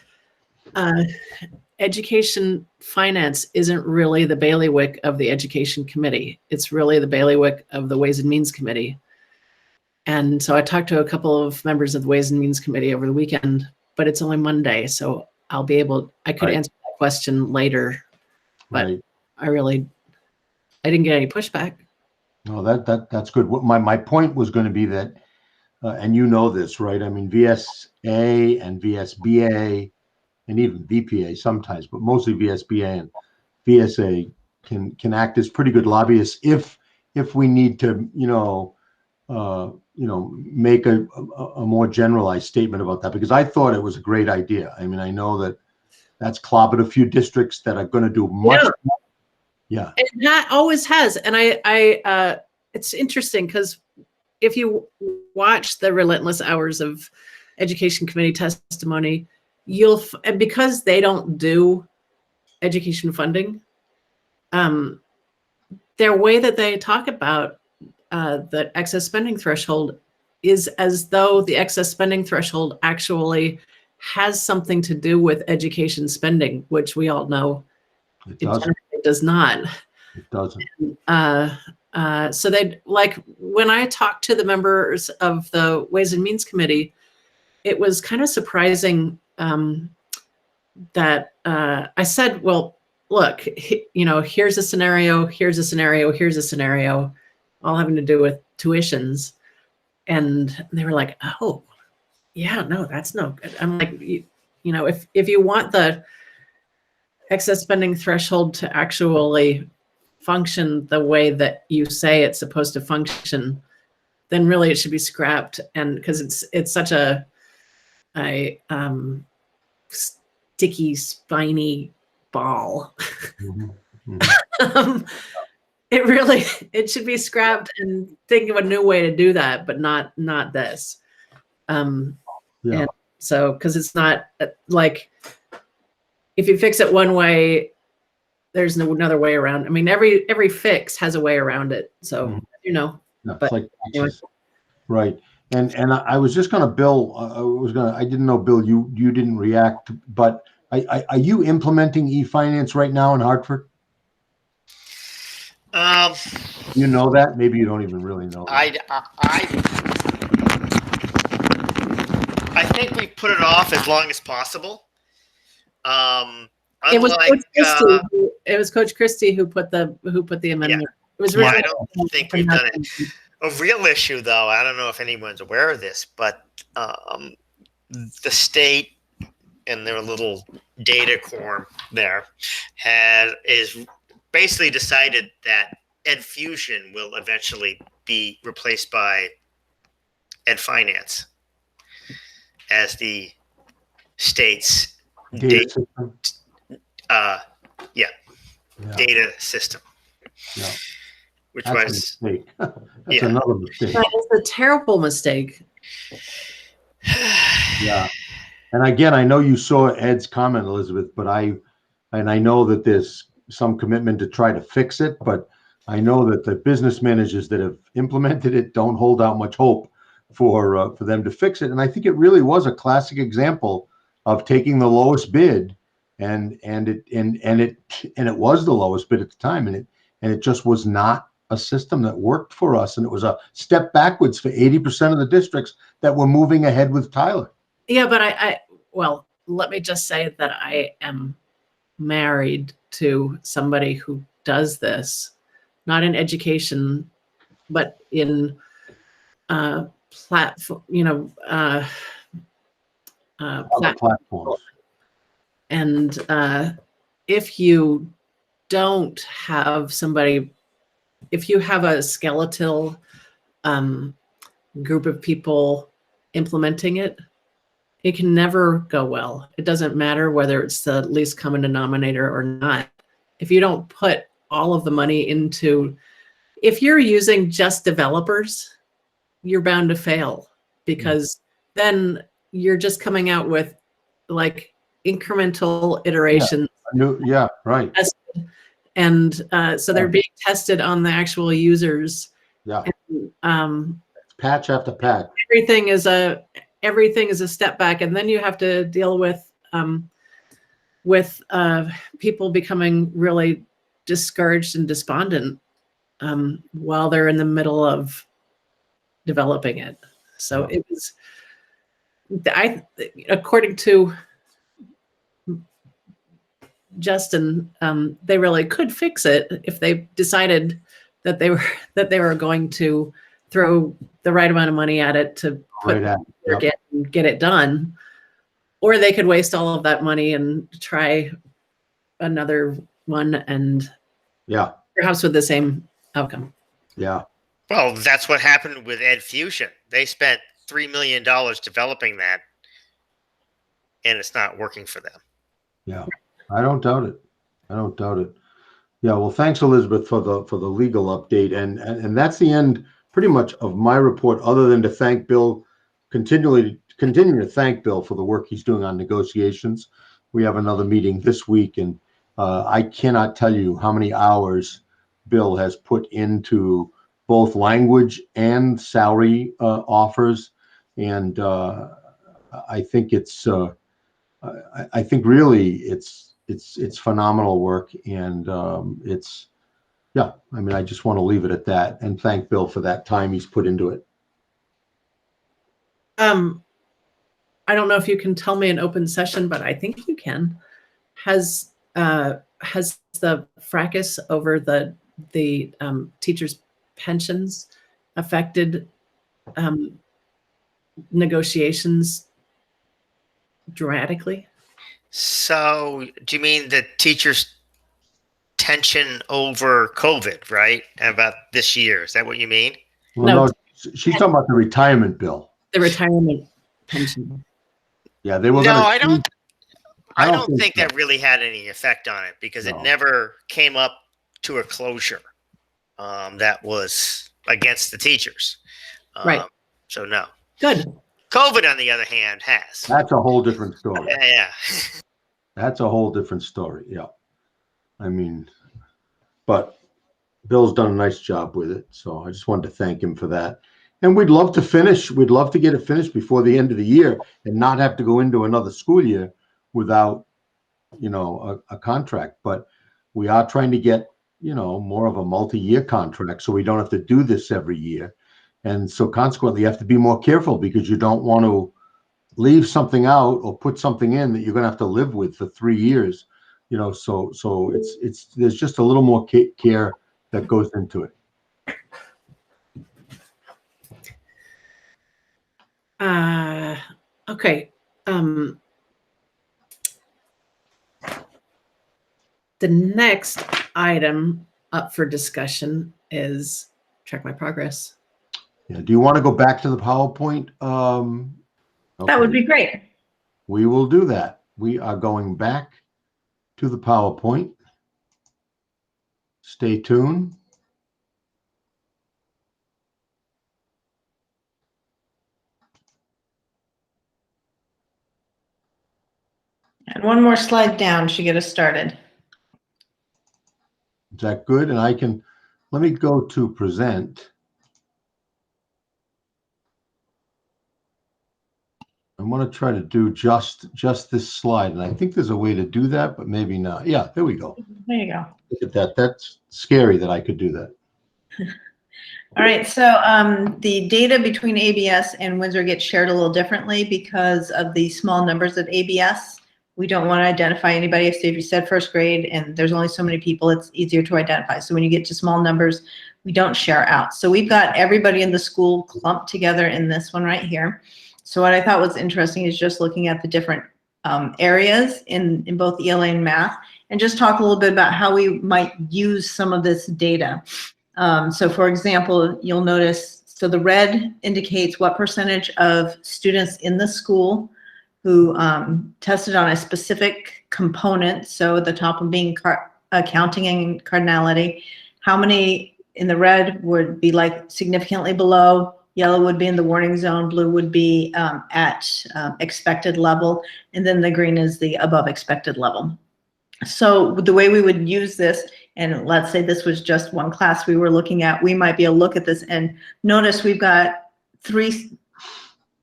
education finance isn't really the bailiwick of the education committee. It's really the bailiwick of the Ways and Means Committee. And so I talked to a couple of members of the Ways and Means Committee over the weekend, but it's only Monday, so I could answer that question later, but I didn't get any pushback. No, that's good. My point was going to be that, and you know this, right? I mean, VSA and VSBA and even VPA sometimes, but mostly VSBA and VSA can act as pretty good lobbyists if we need to, make a more generalized statement about that, because I thought it was a great idea. I mean, I know that's clobbered a few districts that are going to do much. Yeah. And that always has. And I it's interesting because if you watch the relentless hours of education committee testimony, and because they don't do education funding, their way that they talk about the excess spending threshold is as though the excess spending threshold actually has something to do with education spending, which we all know it does not. It doesn't. So they, like, when I talked to the members of the Ways and Means Committee, it was kind of surprising that I said, well, look, here's a scenario, here's a scenario, here's a scenario, all having to do with tuitions. And they were like, oh, yeah, no, that's no good. I'm like, if you want the excess spending threshold to actually function the way that you say it's supposed to function, then really it should be scrapped. And because it's such a sticky, spiny ball. Mm-hmm. Mm-hmm. It should be scrapped and think of a new way to do that, but not this. And so, because it's not like, if you fix it one way, there's no another way around. I mean, every fix has a way around it. So, but like, anyway. Right. And I was just going to, Bill, I didn't know, Bill, you didn't react, but are you implementing e-finance right now in Hartford? You know that? Maybe you don't even really know that. I think we put it off as long as possible. It was Coach Christie who put the amendment. Yeah. It was really I don't think we've done it. A real issue, though, I don't know if anyone's aware of this, but the state in their little data quorum there is basically decided that Ed Fusion will eventually be replaced by Ed Finance as the state's Data system. Yeah. data system. Yeah. Which That's a was mistake. That's Yeah. another mistake. That is a terrible mistake. Yeah. And again, I know you saw Ed's comment, Elizabeth, but I know that there's some commitment to try to fix it, but I know that the business managers that have implemented it don't hold out much hope for them to fix it. And I think it really was a classic example of taking the lowest bid, and it was the lowest bid at the time, and it just was not a system that worked for us, and it was a step backwards for 80% of the districts that were moving ahead with Tyler. Yeah, but well, let me just say that I am married to somebody who does this, not in education, but in platform, Other platforms. And if you don't have somebody, if you have a skeletal group of people implementing it, it can never go well. It doesn't matter whether it's the least common denominator or not. If you don't put all of the money into, if you're using just developers, you're bound to fail, because then you're just coming out with like incremental iterations. Yeah, right. And so they're being tested on the actual users. Yeah. And, patch after patch. everything is a step back, and then you have to deal with people becoming really discouraged and despondent while they're in the middle of developing it. So it was, according to Justin, they really could fix it if they decided that they were going to throw the right amount of money at it to get it done, or they could waste all of that money and try another one, and perhaps with the same outcome. Yeah. Well, that's what happened with Ed Fusion. They spent $3 million developing that, and it's not working for them. Yeah, I don't doubt it. Yeah, well, thanks, Elizabeth, for the legal update, and that's the end pretty much of my report, other than to thank Bill, continuing to thank Bill for the work he's doing on negotiations. We have another meeting this week, and I cannot tell you how many hours Bill has put into both language and salary offers, and I think I think really it's phenomenal work, and I mean, I just want to leave it at that and thank Bill for that time he's put into it. I don't know if you can tell me in open session, but I think you can. Has the fracas over the teachers' pensions affected negotiations dramatically? So, do you mean the teachers' tension over COVID, right? About this year? Is that what you mean? Well, no, she's talking about the retirement bill. The retirement pension. Yeah, they were. No, I don't think that really had any effect on it, because it never came up to a closure that was against the teachers. Right. So no. Good. COVID, on the other hand, has. That's a whole different story. Yeah. That's a whole different story. Yeah. I mean, but Bill's done a nice job with it. So I just wanted to thank him for that. And we'd love to finish. We'd love to get it finished before the end of the year and not have to go into another school year without, a contract. But we are trying to get, more of a multi-year contract, so we don't have to do this every year. And so consequently, you have to be more careful, because you don't want to leave something out or put something in that you're going to have to live with for 3 years. So it's there's just a little more care that goes into it. Okay. The next item up for discussion is track my progress. Yeah. Do you want to go back to the PowerPoint? That would be great. We will do that. We are going back to the PowerPoint. Stay tuned. And one more slide down should get us started. Is that good? And let me go to present. I want to try to do just this slide. And I think there's a way to do that, but maybe not. Yeah, there we go. There you go. Look at that. That's scary that I could do that. All right, so the data between ABS and Windsor gets shared a little differently because of the small numbers of ABS. We don't want to identify anybody. If you said first grade and there's only so many people, it's easier to identify. So when you get to small numbers, we don't share out. So we've got everybody in the school clumped together in this one right here. So what I thought was interesting is just looking at the different areas in both ELA and math, and just talk a little bit about how we might use some of this data. So for example, you'll notice, so the red indicates what percentage of students in the school who tested on a specific component. So at the top of being counting and cardinality, how many in the red would be like significantly below, yellow would be in the warning zone, blue would be at expected level, and then the green is the above expected level. So the way we would use this, and let's say this was just one class we were looking at, we might be able to look at this and notice we've got 3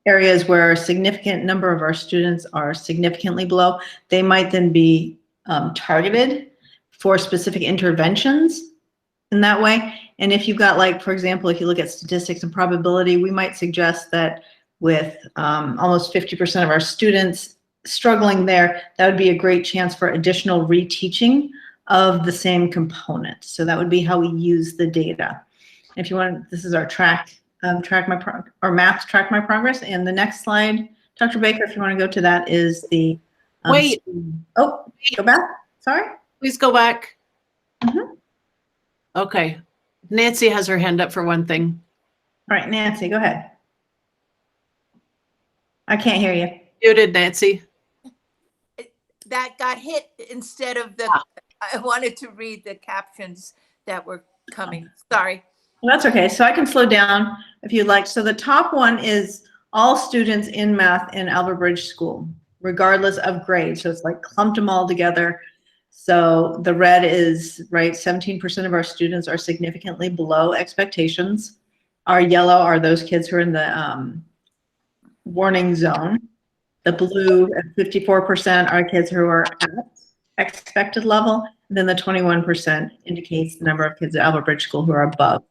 areas where a significant number of our students are significantly below. They might then be targeted for specific interventions in that way. And if you've got, like, for example, if you look at statistics and probability, we might suggest that with almost 50% of our students struggling there, that would be a great chance for additional reteaching of the same component. So that would be how we use the data. If you want, this is our math track my progress. And the next slide, Dr. Baker, if you want to go to that, is the Wait. Oh, go back. Sorry. Please go back. Mm-hmm. Okay. Nancy has her hand up for one thing. All right, Nancy, go ahead. I can't hear you. Muted, Nancy. That got hit instead of the, I wanted to read the captions that were coming. Sorry. Well, that's okay. So I can slow down if you'd like. So the top one is all students in math in Albert Bridge School, regardless of grade. So it's like clumped them all together. So the red is, right, 17% of our students are significantly below expectations. Our yellow are those kids who are in the warning zone. The blue at 54% are kids who are at expected level. And then the 21% indicates the number of kids at Albert Bridge School who are above.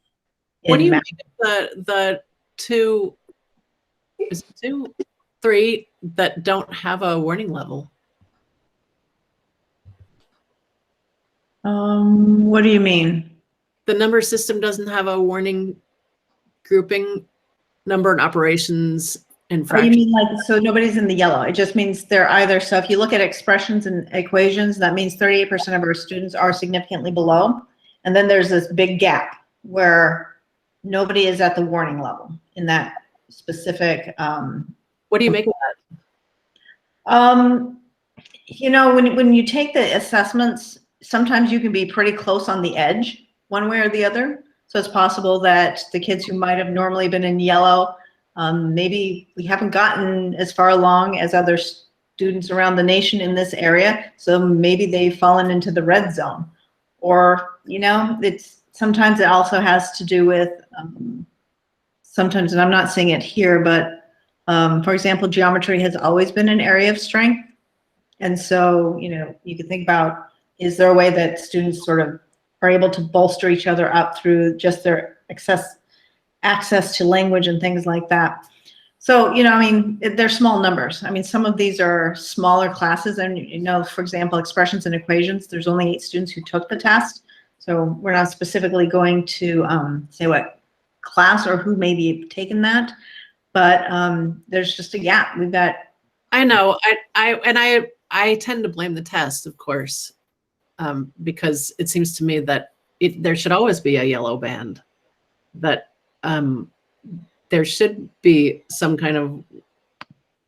What do you make of the 3 that don't have a warning level? What do you mean? The number system doesn't have a warning grouping, number and operations, and Oh, fractions. you mean like, so nobody's in the yellow. It just means they're either, so if you look at expressions and equations, that means 38% of our students are significantly below. And then there's this big gap where nobody is at the warning level in that specific. What do you make of that? You know, when you take the assessments, sometimes you can be pretty close on the edge one way or the other. So it's possible that the kids who might have normally been in yellow, maybe we haven't gotten as far along as other students around the nation in this area. So maybe they've fallen into the red zone. Or, you know, sometimes it also has to do with, sometimes, and I'm not saying it here, but for example, geometry has always been an area of strength. And so, you know, you could think about, is there a way that students sort of are able to bolster each other up through just their access to language and things like that. So, you know, I mean, they're small numbers. I mean, some of these are smaller classes, and, you know, for example, expressions and equations, there's only 8 students who took the test. So we're not specifically going to say what class or who may be taken that, but there's just a gap. We've got. I know, I tend to blame the test, of course. because it seems to me that there should always be a yellow band, that there should be some kind of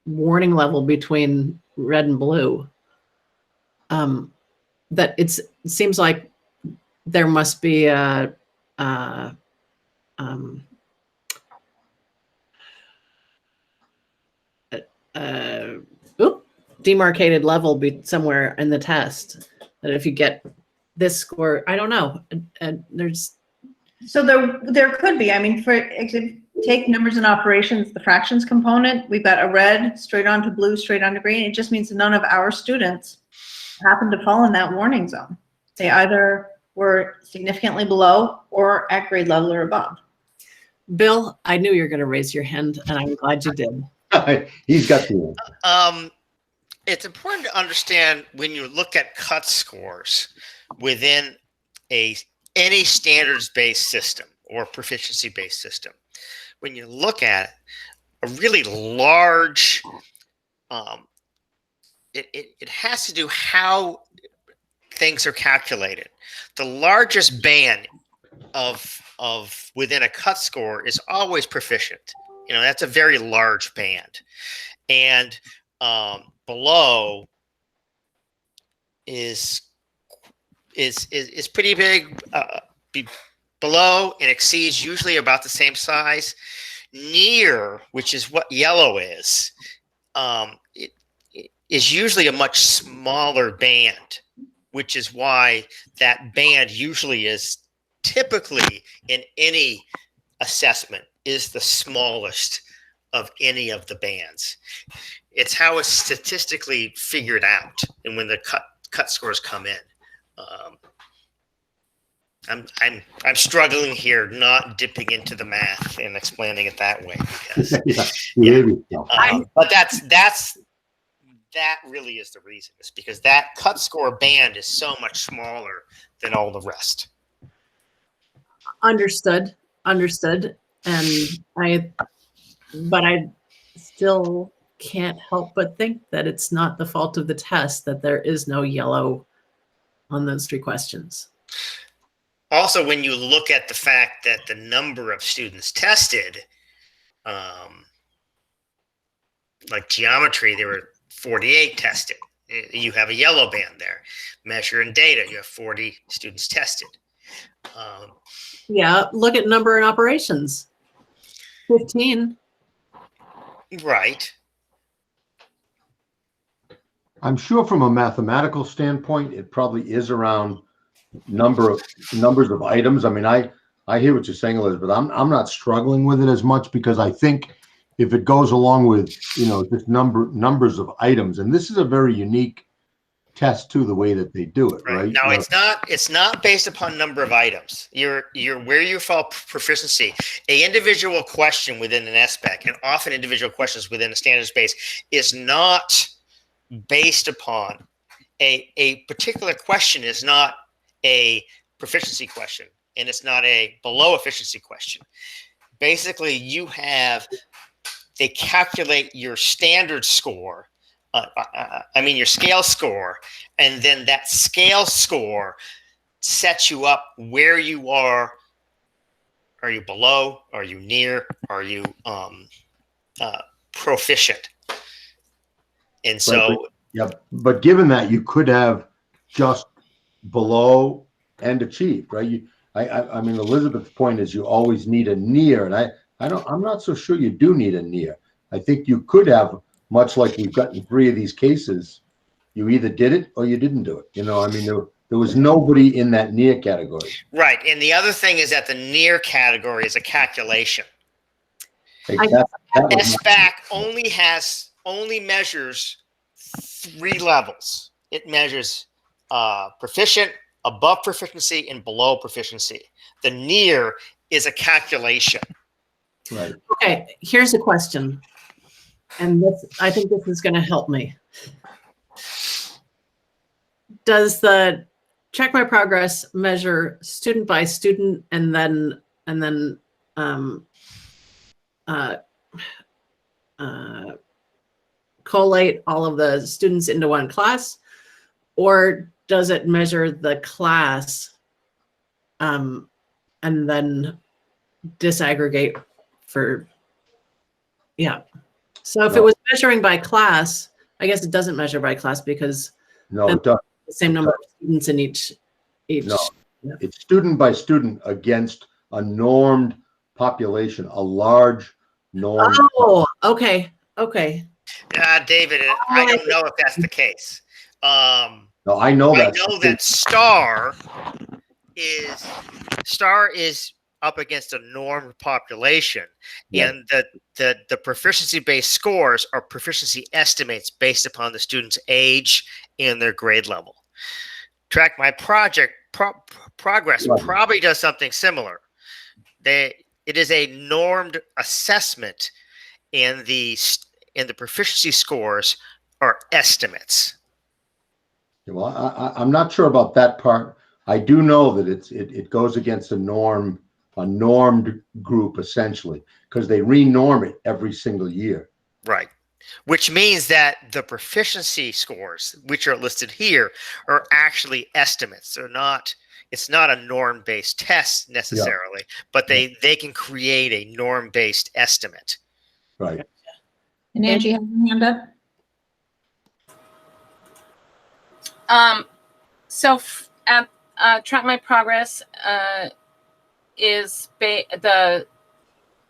warning level between red and blue. That it seems like there must be a demarcated level somewhere in the test, that if you get this score, I don't know, there's. So there could be, I mean, take numbers and operations, the fractions component, we've got a red straight onto blue, straight onto green. It just means none of our students happen to fall in that warning zone. They either were significantly below or at grade level or above. Bill, I knew you were going to raise your hand, and I'm glad you did. He's got the It's important to understand when you look at cut scores within any standards-based system or proficiency-based system. When you look at a really large, it has to do how things are calculated. The largest band of within a cut score is always proficient. You know, that's a very large band, and below is pretty big. Below and exceeds usually about the same size. Near, which is what yellow is, it is usually a much smaller band, which is why that band usually is typically in any assessment is the smallest of any of the bands. It's how it's statistically figured out, and when the cut scores come in. I'm struggling here, not dipping into the math and explaining it that way, because but that really is the reason. It's because that cut score band is so much smaller than all the rest. Understood. And I still can't help but think that it's not the fault of the test that there is no yellow on those 3 questions. Also, when you look at the fact that the number of students tested, like geometry, there were 48 tested. You have a yellow band there. Measure and data, you have 40 students tested. Yeah, look at number and operations. 15. Right. I'm sure from a mathematical standpoint, it probably is around numbers of items. I mean, I hear what you're saying, Elizabeth. I'm not struggling with it as much, because I think if it goes along with, just numbers of items, and this is a very unique test too, the way that they do it, right? No, it's not based upon number of items. You're where you fall proficiency. A individual question within an SPEC, and often individual questions within a standards base, is not based upon a particular question. Is not a proficiency question, and it's not a below efficiency question. Basically, they calculate your standard score, your scale score, and then that scale score sets you up where you are. Are you below? Are you near? Are you proficient? And so, but given that, you could have just below and achieved, right? I mean, Elizabeth's point is you always need a near, and I'm not so sure you do need a near. I think you could have, much like we've got in 3 of these cases, you either did it or you didn't do it. There was nobody in that near category. Right, and the other thing is that the near category is a calculation. SBAC only measures 3 levels. It measures proficient, above proficiency, and below proficiency. The near is a calculation. Right. Okay, here's a question, and I think this is going to help me. Does the Check My Progress measure student by student and then collate all of the students into one class, or does it measure the class and then disaggregate for, yeah. So if it No. was measuring by class, I guess it doesn't measure by class because No, then it doesn't. the same number of students in each. No, it's student by student against a normed population, a large norm. Oh, okay. Okay. David, I don't know if that's the case. No, I know I that. know that STAR is up against a normed population, Yeah. and the proficiency-based scores are proficiency estimates based upon the student's age and their grade level. Track My Progress probably does something similar. It is a normed assessment, and the proficiency scores are estimates. Well, I'm not sure about that part. I do know that it goes against a normed group essentially, because they renorm it every single year. Right. Which means that the proficiency scores, which are listed here, are actually estimates. It's not a norm-based test necessarily, but they can create a norm-based estimate. Right. And Angie has her hand up. So Track My Progress is the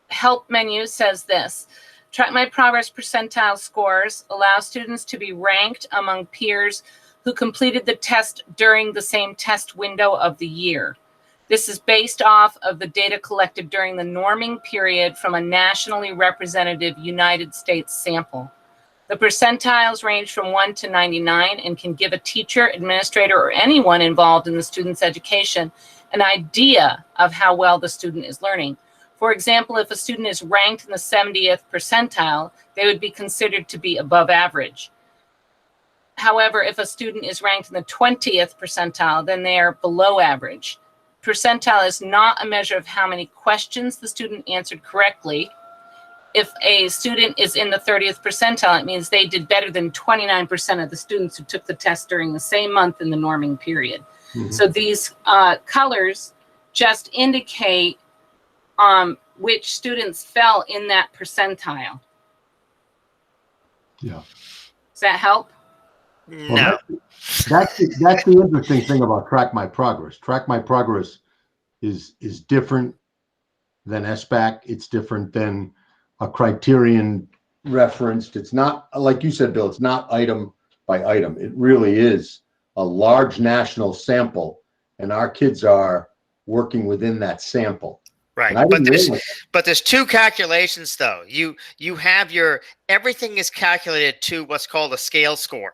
help menu says this: Track My Progress percentile scores allow students to be ranked among peers who completed the test during the same test window of the year. This is based off of the data collected during the norming period from a nationally representative United States sample. The percentiles range from 1 to 99 and can give a teacher, administrator, or anyone involved in the student's education an idea of how well the student is learning. For example, if a student is ranked in the 70th percentile, they would be considered to be above average. However, if a student is ranked in the 20th percentile, then they are below average. Percentile is not a measure of how many questions the student answered correctly. If a student is in the 30th percentile, it means they did better than 29% of the students who took the test during the same month in the norming period. Mm-hmm. So these colors just indicate which students fell in that percentile. Yeah. Does that help? No. Well, that's the interesting thing about Track My Progress. Track My Progress is different than SBAC. It's different than a criterion referenced. It's not, like you said, Bill, it's not item by item. It really is a large national sample, and our kids are working within that sample. Right, but there's two calculations though. You have everything is calculated to what's called a scale score.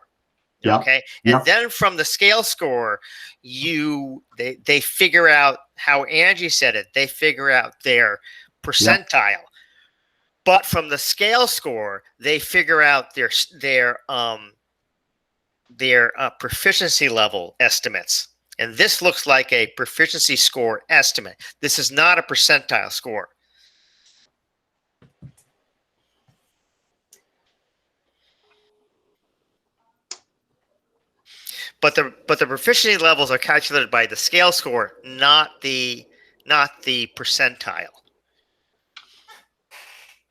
Yeah. Okay, and then from the scale score, they figure out how Angie said it. They figure out their percentile. But from the scale score, they figure out their proficiency level estimates. And this looks like a proficiency score estimate. This is not a percentile score. But the proficiency levels are calculated by the scale score, not the percentile.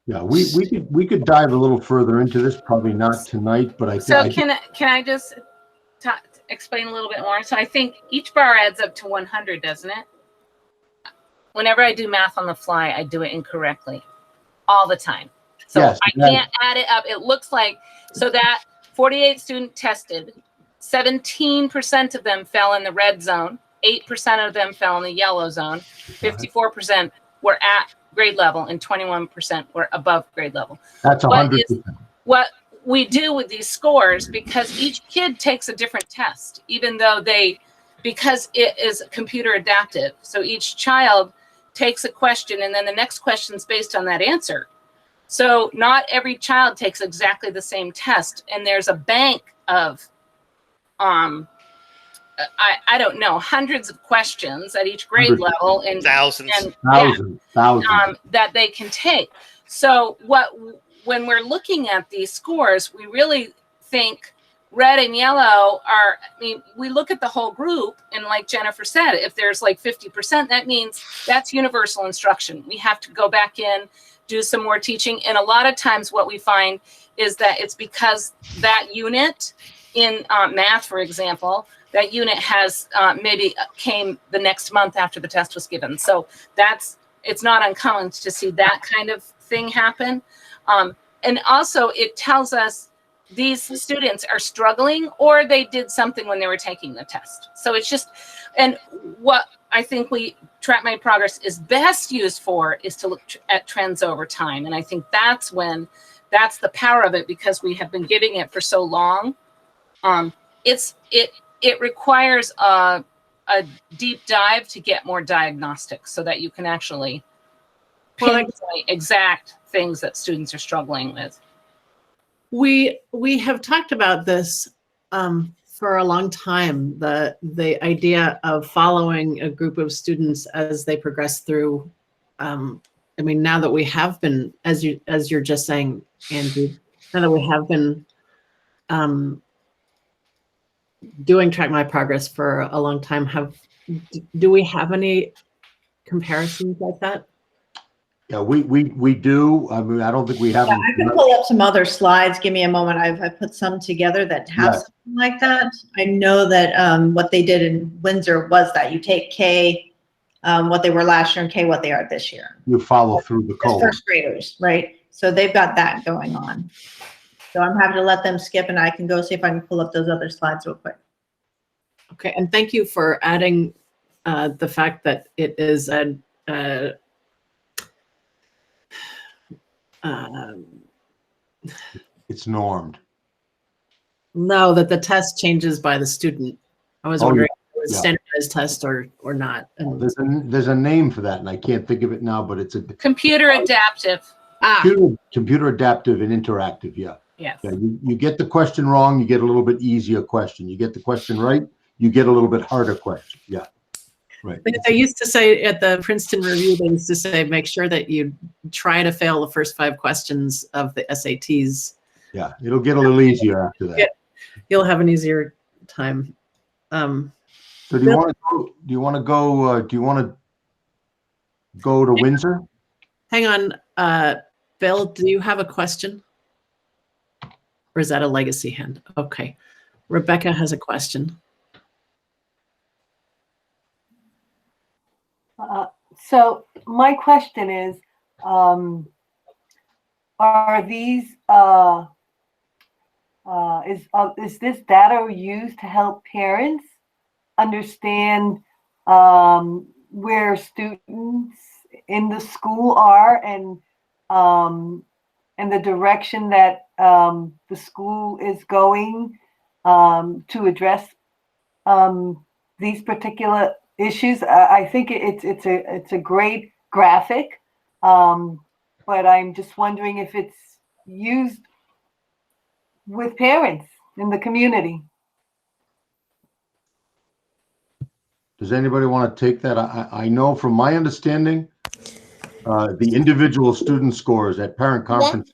Yeah, we could dive a little further into this, probably not tonight, but can I just explain a little bit more? So I think each bar adds up to 100, doesn't it? Whenever I do math on the fly, I do it incorrectly all the time. So yes, I can't add it up. It looks like, so that 48 student tested, 17% of them fell in the red zone, 8% of them fell in the yellow zone, 54% were at grade level, and 21% were above grade level. That's 100%. What we do with these scores, because each kid takes a different test, even though because it is computer adaptive. So each child takes a question, and then the next question is based on that answer. So not every child takes exactly the same test, and there's a bank of I don't know, hundreds of questions at each grade level, and thousands that they can take. So when we're looking at these scores, we really think red and yellow are, I mean, we look at the whole group, and like Jennifer said, if there's like 50%, that means that's universal instruction. We have to go back in, do some more teaching. And a lot of times what we find is that it's because that unit in math, for example, that unit has maybe came the next month after the test was given. So it's not uncommon to see that kind of thing happen. And also it tells us these students are struggling, or they did something when they were taking the test. So it's just, and what I think Track My Progress is best used for is to look at trends over time. And I think that's the power of it, because we have been giving it for so long. It requires a deep dive to get more diagnostics so that you can actually pinpoint exact things that students are struggling with. We have talked about this for a long time, the idea of following a group of students as they progress through. I mean, now that we have been, as you're just saying, Andrew, now that we have been doing Track My Progress for a long time, do we have any comparisons like that? Yeah, we do. I mean, I don't think we have. Yeah, I can pull up some other slides. Give me a moment. I've put some together that have something like that. I know that what they did in Windsor was that you take K, what they were last year, and K, what they are this year. You follow through the cohort. First graders, right? So they've got that going on. So I'm happy to let them skip, and I can go see if I can pull up those other slides real quick. Okay, and thank you for adding the fact that it is it's normed. No, that the test changes by the student. I was wondering if it was standardized test or not. And There's a name for that, and I can't think of it now, but it's a computer adaptive. Computer adaptive and interactive. Yeah. Yes. Yeah, you get the question wrong, you get a little bit easier question. You get the question right, you get a little bit harder question. Yeah. Right. They used to say at the Princeton Review, they used to say, make sure that you try to fail the first 5 questions of the SATs. Yeah, it'll get a little easier after that. You'll have an easier time. So do you want to go to Windsor? Hang on, Bill, do you have a question? Or is that a legacy hand? Okay. Rebecca has a question. So my question is these is this data used to help parents understand where students in the school are and the direction that the school is going to address these particular issues? I think it's a great graphic, but I'm just wondering if it's used with parents in the community. Does anybody want to take that? I know from my understanding, the individual student scores at parent conference.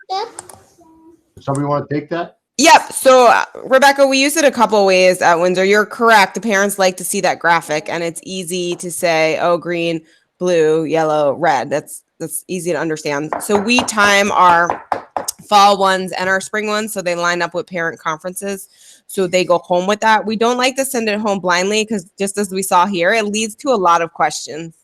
Somebody want to take that? Yep. So Rebecca, we use it a couple ways at Windsor. You're correct. The parents like to see that graphic, and it's easy to say, oh, green, blue, yellow, red. That's easy to understand. So we time our fall ones and our spring ones so they line up with parent conferences. So they go home with that. We don't like to send it home blindly because just as we saw here, it leads to a lot of questions.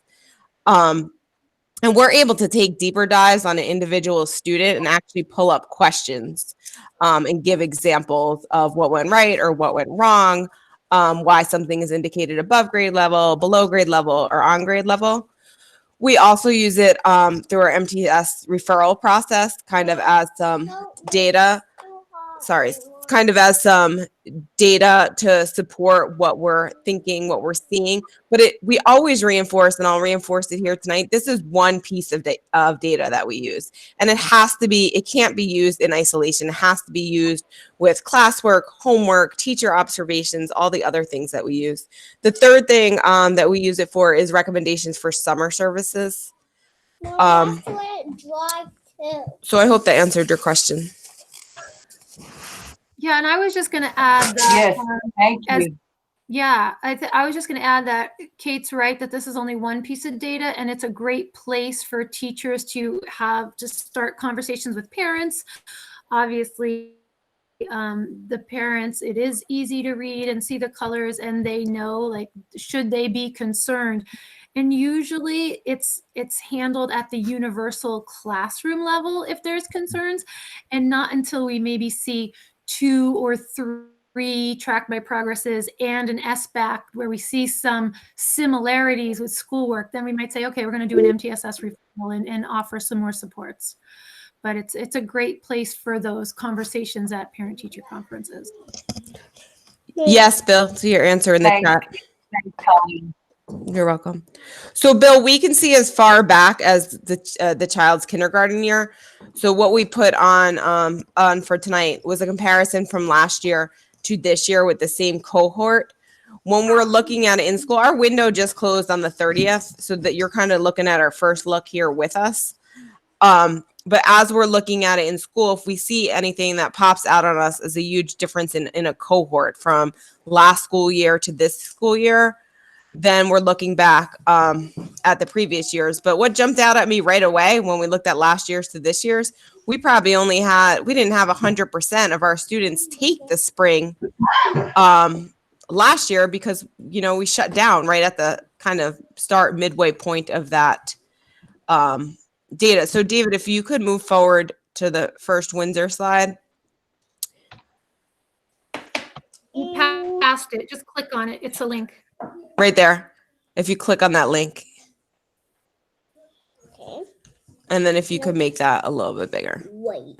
And we're able to take deeper dives on an individual student and actually pull up questions and give examples of what went right or what went wrong, why something is indicated above grade level, below grade level, or on grade level. We also use it through our MTS referral process, kind of as some data. Kind of as some data to support what we're thinking, what we're seeing. But we always reinforce, and I'll reinforce it here tonight, this is one piece of data that we use. And it can't be used in isolation. It has to be used with classwork, homework, teacher observations, all the other things that we use. The third thing that we use it for is recommendations for summer services. So I hope that answered your question. Yeah, and I was just going to add that. Yes, thank you. Yeah, I was just going to add that Kate's right that this is only one piece of data, and it's a great place for teachers to start conversations with parents. Obviously, the parents, it is easy to read and see the colors, and they know, like, should they be concerned? And usually it's handled at the universal classroom level if there's concerns, and not until we maybe see 2 or 3 track my progresses and an SBAC where we see some similarities with schoolwork, then we might say, okay, we're going to do an MTSS referral and offer some more supports. But it's a great place for those conversations at parent-teacher conferences. Yes, Bill, to your answer in the chat. Thanks, Colleen. You're welcome. So, Bill, we can see as far back as the child's kindergarten year. So, what we put on for tonight was a comparison from last year to this year with the same cohort. When we're looking at it in school, our window just closed on the 30th, so that you're kind of looking at our first look here with us. But as we're looking at it in school, if we see anything that pops out on us as a huge difference in a cohort from last school year to this school year, then we're looking back at the previous years. But what jumped out at me right away when we looked at last year's to this year's, we probably we didn't have 100% of our students take the spring last year because, we shut down right at the kind of midway point of that data. So David, if you could move forward to the first Windsor slide. You passed it. Just click on it. It's a link. Right there. If you click on that link. Okay. And then if you could make that a little bit bigger. Wait.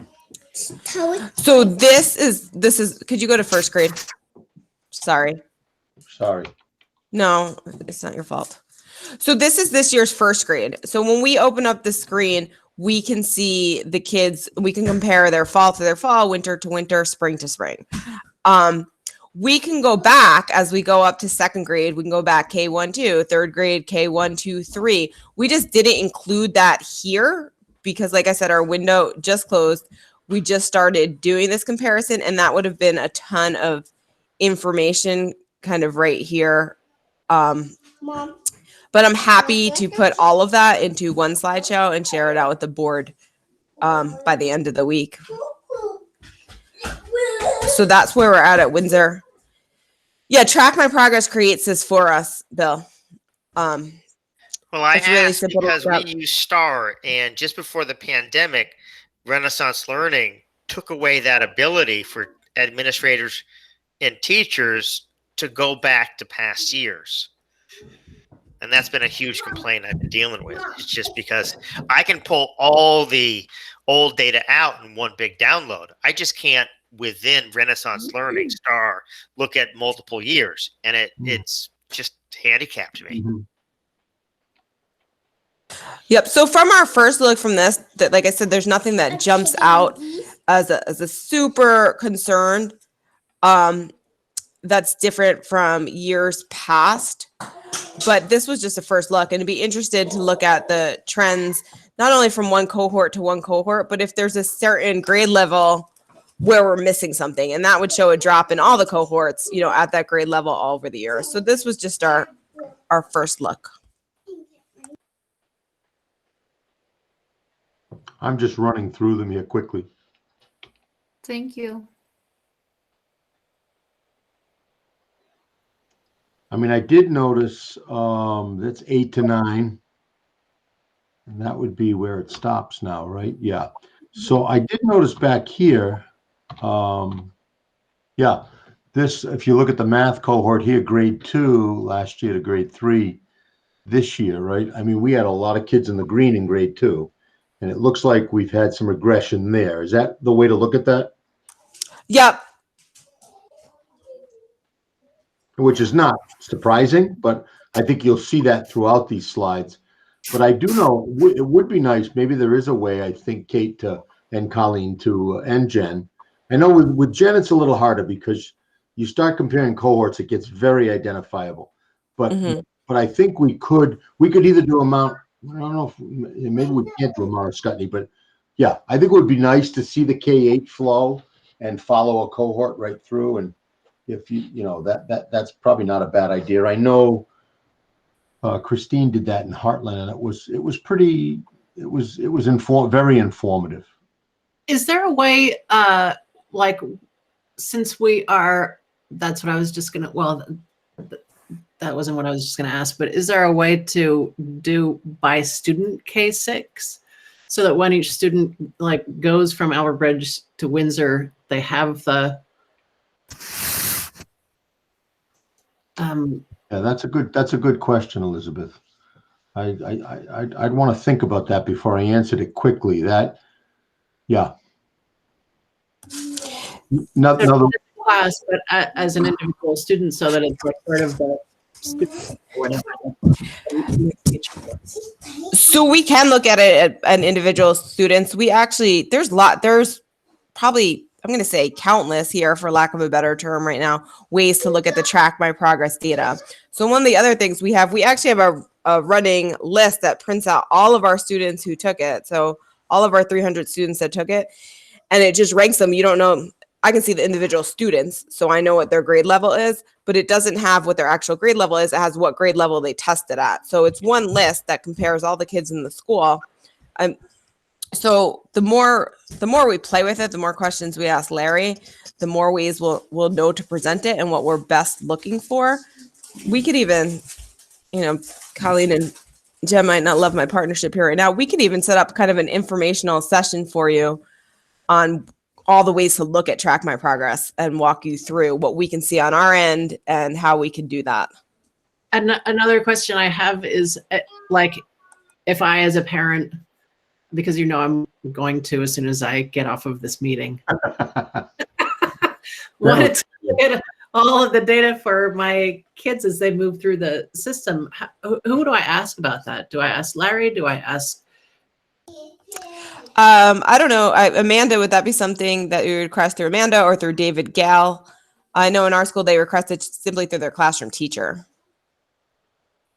So this is, could you go to first grade? Sorry. No, it's not your fault. So this is this year's first grade. So when we open up the screen, we can see the kids, we can compare their fall to their fall, winter to winter, spring to spring. We can go back as we go up to second grade. We can go back K1, 2, third grade, K1, 2, 3. We just didn't include that here because, like I said, our window just closed. We just started doing this comparison, and that would have been a ton of information kind of right here. Mom. But I'm happy to put all of that into one slideshow and share it out with the board by the end of the week. So that's where we're at Windsor. Yeah, Track My Progress creates this for us, Bill. Well, I it's really asked simple because we use STAR, and just before the pandemic, Renaissance Learning took away that ability for administrators and teachers to go back to past years. And that's been a huge complaint I've been dealing with. It's just because I can pull all the old data out in one big download. I just can't, within Renaissance Learning STAR, look at multiple years. And it's just handicapped me. Yep. So from our first look from this, that, like I said, there's nothing that jumps out as a super concern that's different from years past. But this was just a first look, and to be interested to look at the trends, not only from one cohort to one cohort, but if there's a certain grade level where we're missing something, and that would show a drop in all the cohorts, at that grade level all over the year. So this was just our first look. I'm just running through them here quickly. Thank you. I mean, I did notice that's 8 to 9. And that would be where it stops now, right? Yeah. So I did notice back here, this, if you look at the math cohort here, grade 2 last year to grade 3 this year, right? I mean, we had a lot of kids in the green in grade 2, and it looks like we've had some regression there. Is that the way to look at that? Yep. Which is not surprising, but I think you'll see that throughout these slides. But I do know it would be nice. Maybe there is a way, I think, Kate and Colleen and Jen. I know with Jen, it's a little harder because you start comparing cohorts, it gets very identifiable. But I think we could either do Mount, I don't know if maybe we can't do a Mount Scottney, but yeah, I think it would be nice to see the K-8 flow and follow a cohort right through. And if you know that's probably not a bad idea. I know Christine did that in Heartland, and it was very informative. Is there a way, like, since we are, that's what I was just gonna, well, that wasn't what I was just gonna ask, but is there a way to do by student K6 so that when each student like goes from Albert Bridge to Windsor, they have the, Yeah, that's a good question, Elizabeth. I'd want to think about that before I answered it quickly. That, yeah. Another class, but as an individual student, so that it's like part of the student or whatever. So we can look at it at individual students. We actually, there's probably, I'm going to say countless here, for lack of a better term right now, ways to look at the track my progress data. So one of the other things we actually have a running list that prints out all of our students who took it. So all of our 300 students that took it, and it just ranks them. You don't know. I can see the individual students, so I know what their grade level is, but it doesn't have what their actual grade level is. It has what grade level they tested at. So it's one list that compares all the kids in the school. So the more we play with it, the more questions we ask Larry, the more ways we'll know to present it and what we're best looking for. We could even, Colleen and Jen might not love my partnership here right now. We could even set up kind of an informational session for you on all the ways to look at track my progress and walk you through what we can see on our end and how we can do that. And another question I have is, like, if I, as a parent, because I'm going to as soon as I get off of this meeting, wanted to get all of the data for my kids as they move through the system. Who do I ask about that? Do I ask Larry? Do I ask? I don't know. Amanda, would that be something that you request through Amanda or through David Gall? I know in our school they request it simply through their classroom teacher.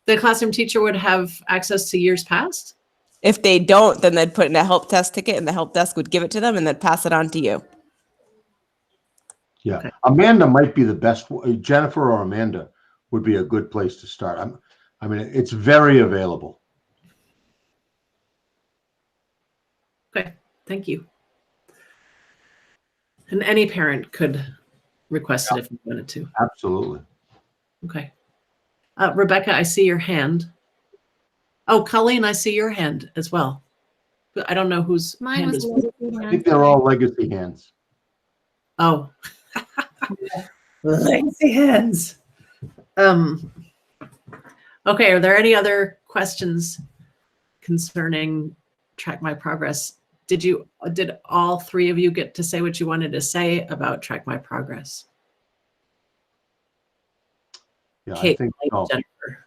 The classroom teacher would have access to years past? If they don't, then they'd put in a help desk ticket and the help desk would give it to them and then pass it on to you. Yeah. Okay. Amanda might be the best. Jennifer or Amanda would be a good place to start. I mean, it's very available. Okay, thank you. And any parent could request it if you wanted to. Absolutely. Okay. Rebecca, I see your hand. Oh, Colleen, I see your hand as well. But I don't know whose hand is. I think they're all legacy hands. Oh. Legacy hands. Okay, are there any other questions concerning Track My Progress? Did all three of you get to say what you wanted to say about Track My Progress? Yeah, Kate, I think so. Jennifer,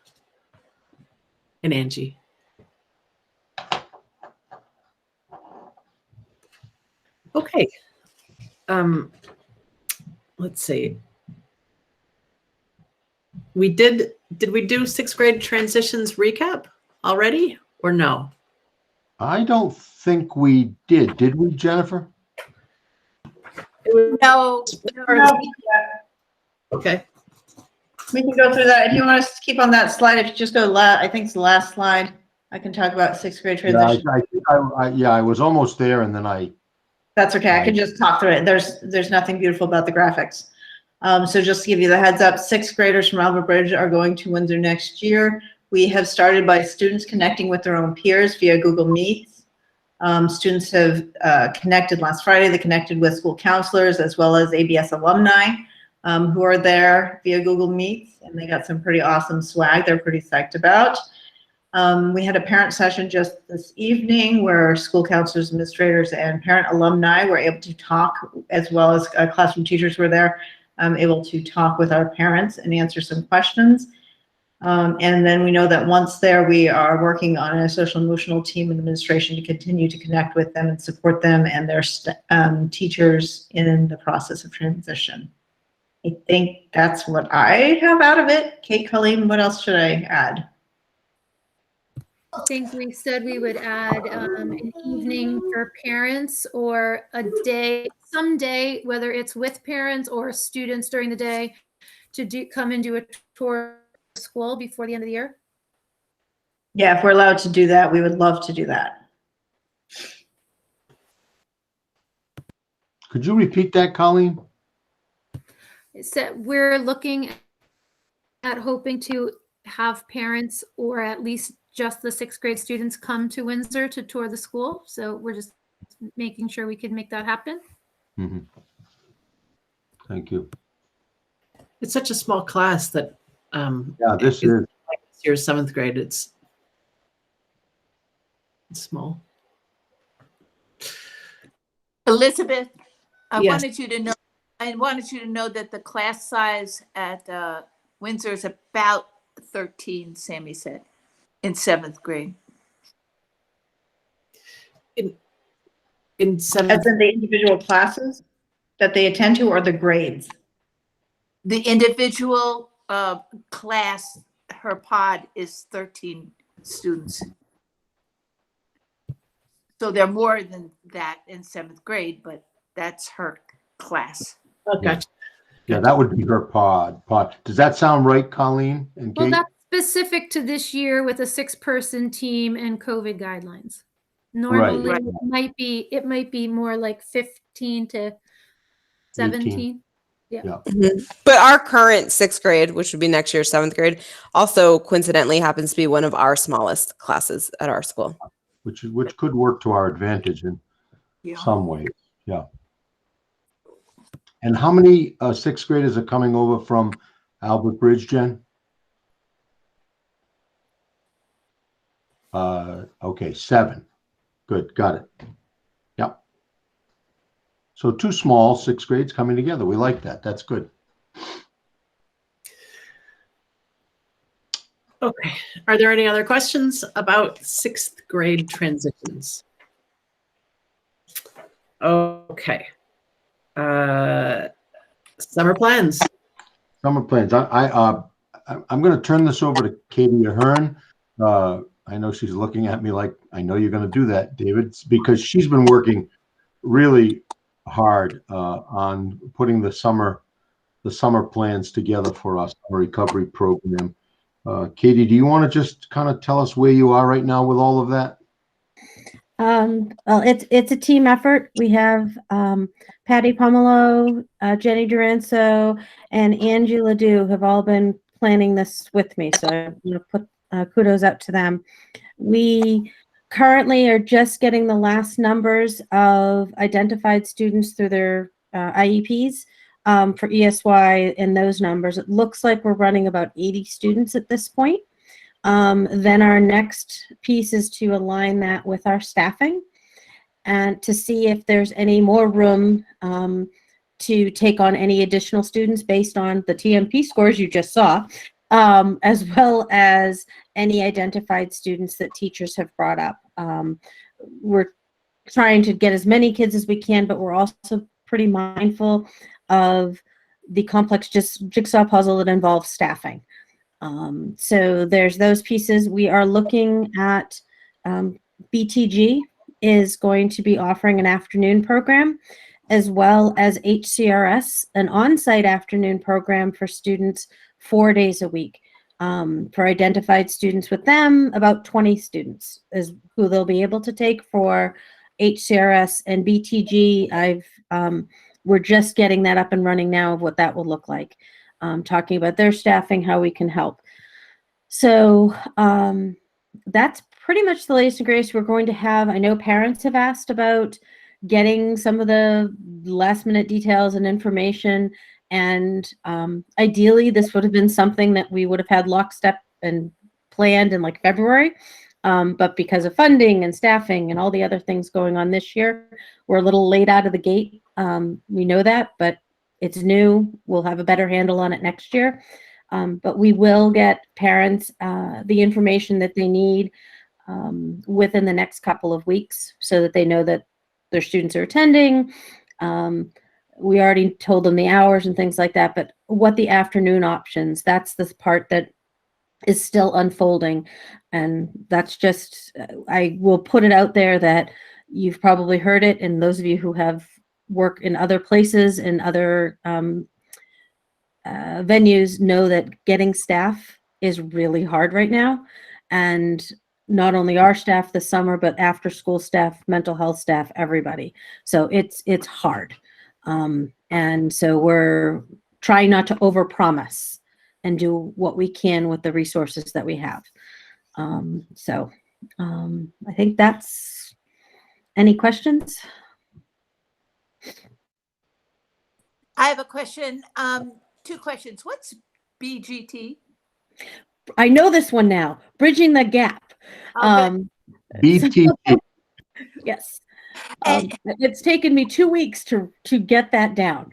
and Angie. Okay. Let's see. Did we do sixth grade transitions recap already or no? I don't think we did. Did we, Jennifer? No. Okay. We can go through that. If you want us to keep on that slide, if you just go, I think it's the last slide, I can talk about sixth grade transition. Yeah, I was almost there and then That's okay. I can just talk through it. There's nothing beautiful about the graphics. So just to give you the heads up, sixth graders from Albert Bridge are going to Windsor next year. We have started by students connecting with their own peers via Google Meets. Students have connected last Friday. They connected with school counselors as well as ABS alumni who are there via Google Meets, and they got some pretty awesome swag they're pretty psyched about. We had a parent session just this evening where school counselors, administrators, and parent alumni were able to talk, as well as classroom teachers were there, able to talk with our parents and answer some questions. And then we know that once there, we are working on a social emotional team and administration to continue to connect with them and support them and their teachers in the process of transition. I think that's what I have out of it. Kate, Colleen, what else should I add? I think we said we would add an evening for parents or a day someday, whether it's with parents or students during the day, to come and do a tour of school before the end of the year? Yeah, if we're allowed to do that, we would love to do that. Could you repeat that, Colleen? So we're looking at hoping to have parents or at least just the 6th grade students come to Windsor to tour the school. So we're just making sure we can make that happen. Mm-hmm. Thank you. It's such a small class that Yeah, this is like this year's 7th grade. It's small. Elizabeth, Yes. I wanted you to know that the class size at Windsor is about 13, Sammy said, in 7th grade. In As 7th, in the individual classes that they attend to, or the grades? The individual class, her pod is 13 students. So they're more than that in 7th grade, but that's her class. oh, gotcha. yeah, that would be her pod. Does that sound right, Colleen and Well, Kate? that's specific to this year with a 6-person team and COVID guidelines. Normally, Right. it might be more like 15 to 17. Yeah. But our current 6th grade, which would be next year's 7th grade, also coincidentally happens to be one of our smallest classes at our school. Which could work to our advantage in some ways. Yeah. And how many 6th graders are coming over from Albert Bridge, Jen? Okay, 7. Good, got it. Yep. So 2 small 6th grades coming together. We like that. That's good. Okay. Are there any other questions about 6th grade transitions? Okay. Summer plans. Summer plans. I'm going to turn this over to Katie Ahern. I know she's looking at me like, I know you're going to do that, David, because she's been working really hard on putting the summer plans together for us, our recovery program. Katie, do you want to just kind of tell us where you are right now with all of that? Well, it's a team effort. We have Patty Pomelo, Jenny Duranzo, and Angie Ledoux have all been planning this with me. So I'm going to put kudos out to them. We currently are just getting the last numbers of identified students through their IEPs for ESY and those numbers. It looks like we're running about 80 students at this point. Then our next piece is to align that with our staffing and to see if there's any more room to take on any additional students based on the TMP scores you just saw, as well as any identified students that teachers have brought up. We're trying to get as many kids as we can, but we're also pretty mindful of the complex jigsaw puzzle that involves staffing. So there's those pieces. We are looking at BTG is going to be offering an afternoon program, as well as HCRS, an on-site afternoon program for students 4 days a week. For identified students with them, about 20 students is who they'll be able to take for HCRS and BTG. We're just getting that up and running now of what that will look like. Talking about their staffing, how we can help. So that's pretty much the latest and greatest we're going to have. I know parents have asked about getting some of the last minute details and information. And ideally, this would have been something that we would have had lockstep and planned in like February. But because of funding and staffing and all the other things going on this year, we're a little late out of the gate. We know that, but it's new. We'll have a better handle on it next year. But we will get parents the information that they need within the next couple of weeks so that they know that their students are attending. We already told them the hours and things like that, but what the afternoon options, that's the part that is still unfolding. And that's just, I will put it out there that you've probably heard it. And those of you who have work in other places and other venues know that getting staff is really hard right now. And not only our staff this summer, but after school staff, mental health staff, everybody. So it's hard. And so we're trying not to overpromise and do what we can with the resources that we have. I think that's, any questions? I have a question. Two questions. What's BGT? I know this one now, bridging the gap. BTT. Yes. It's taken me 2 weeks to get that down.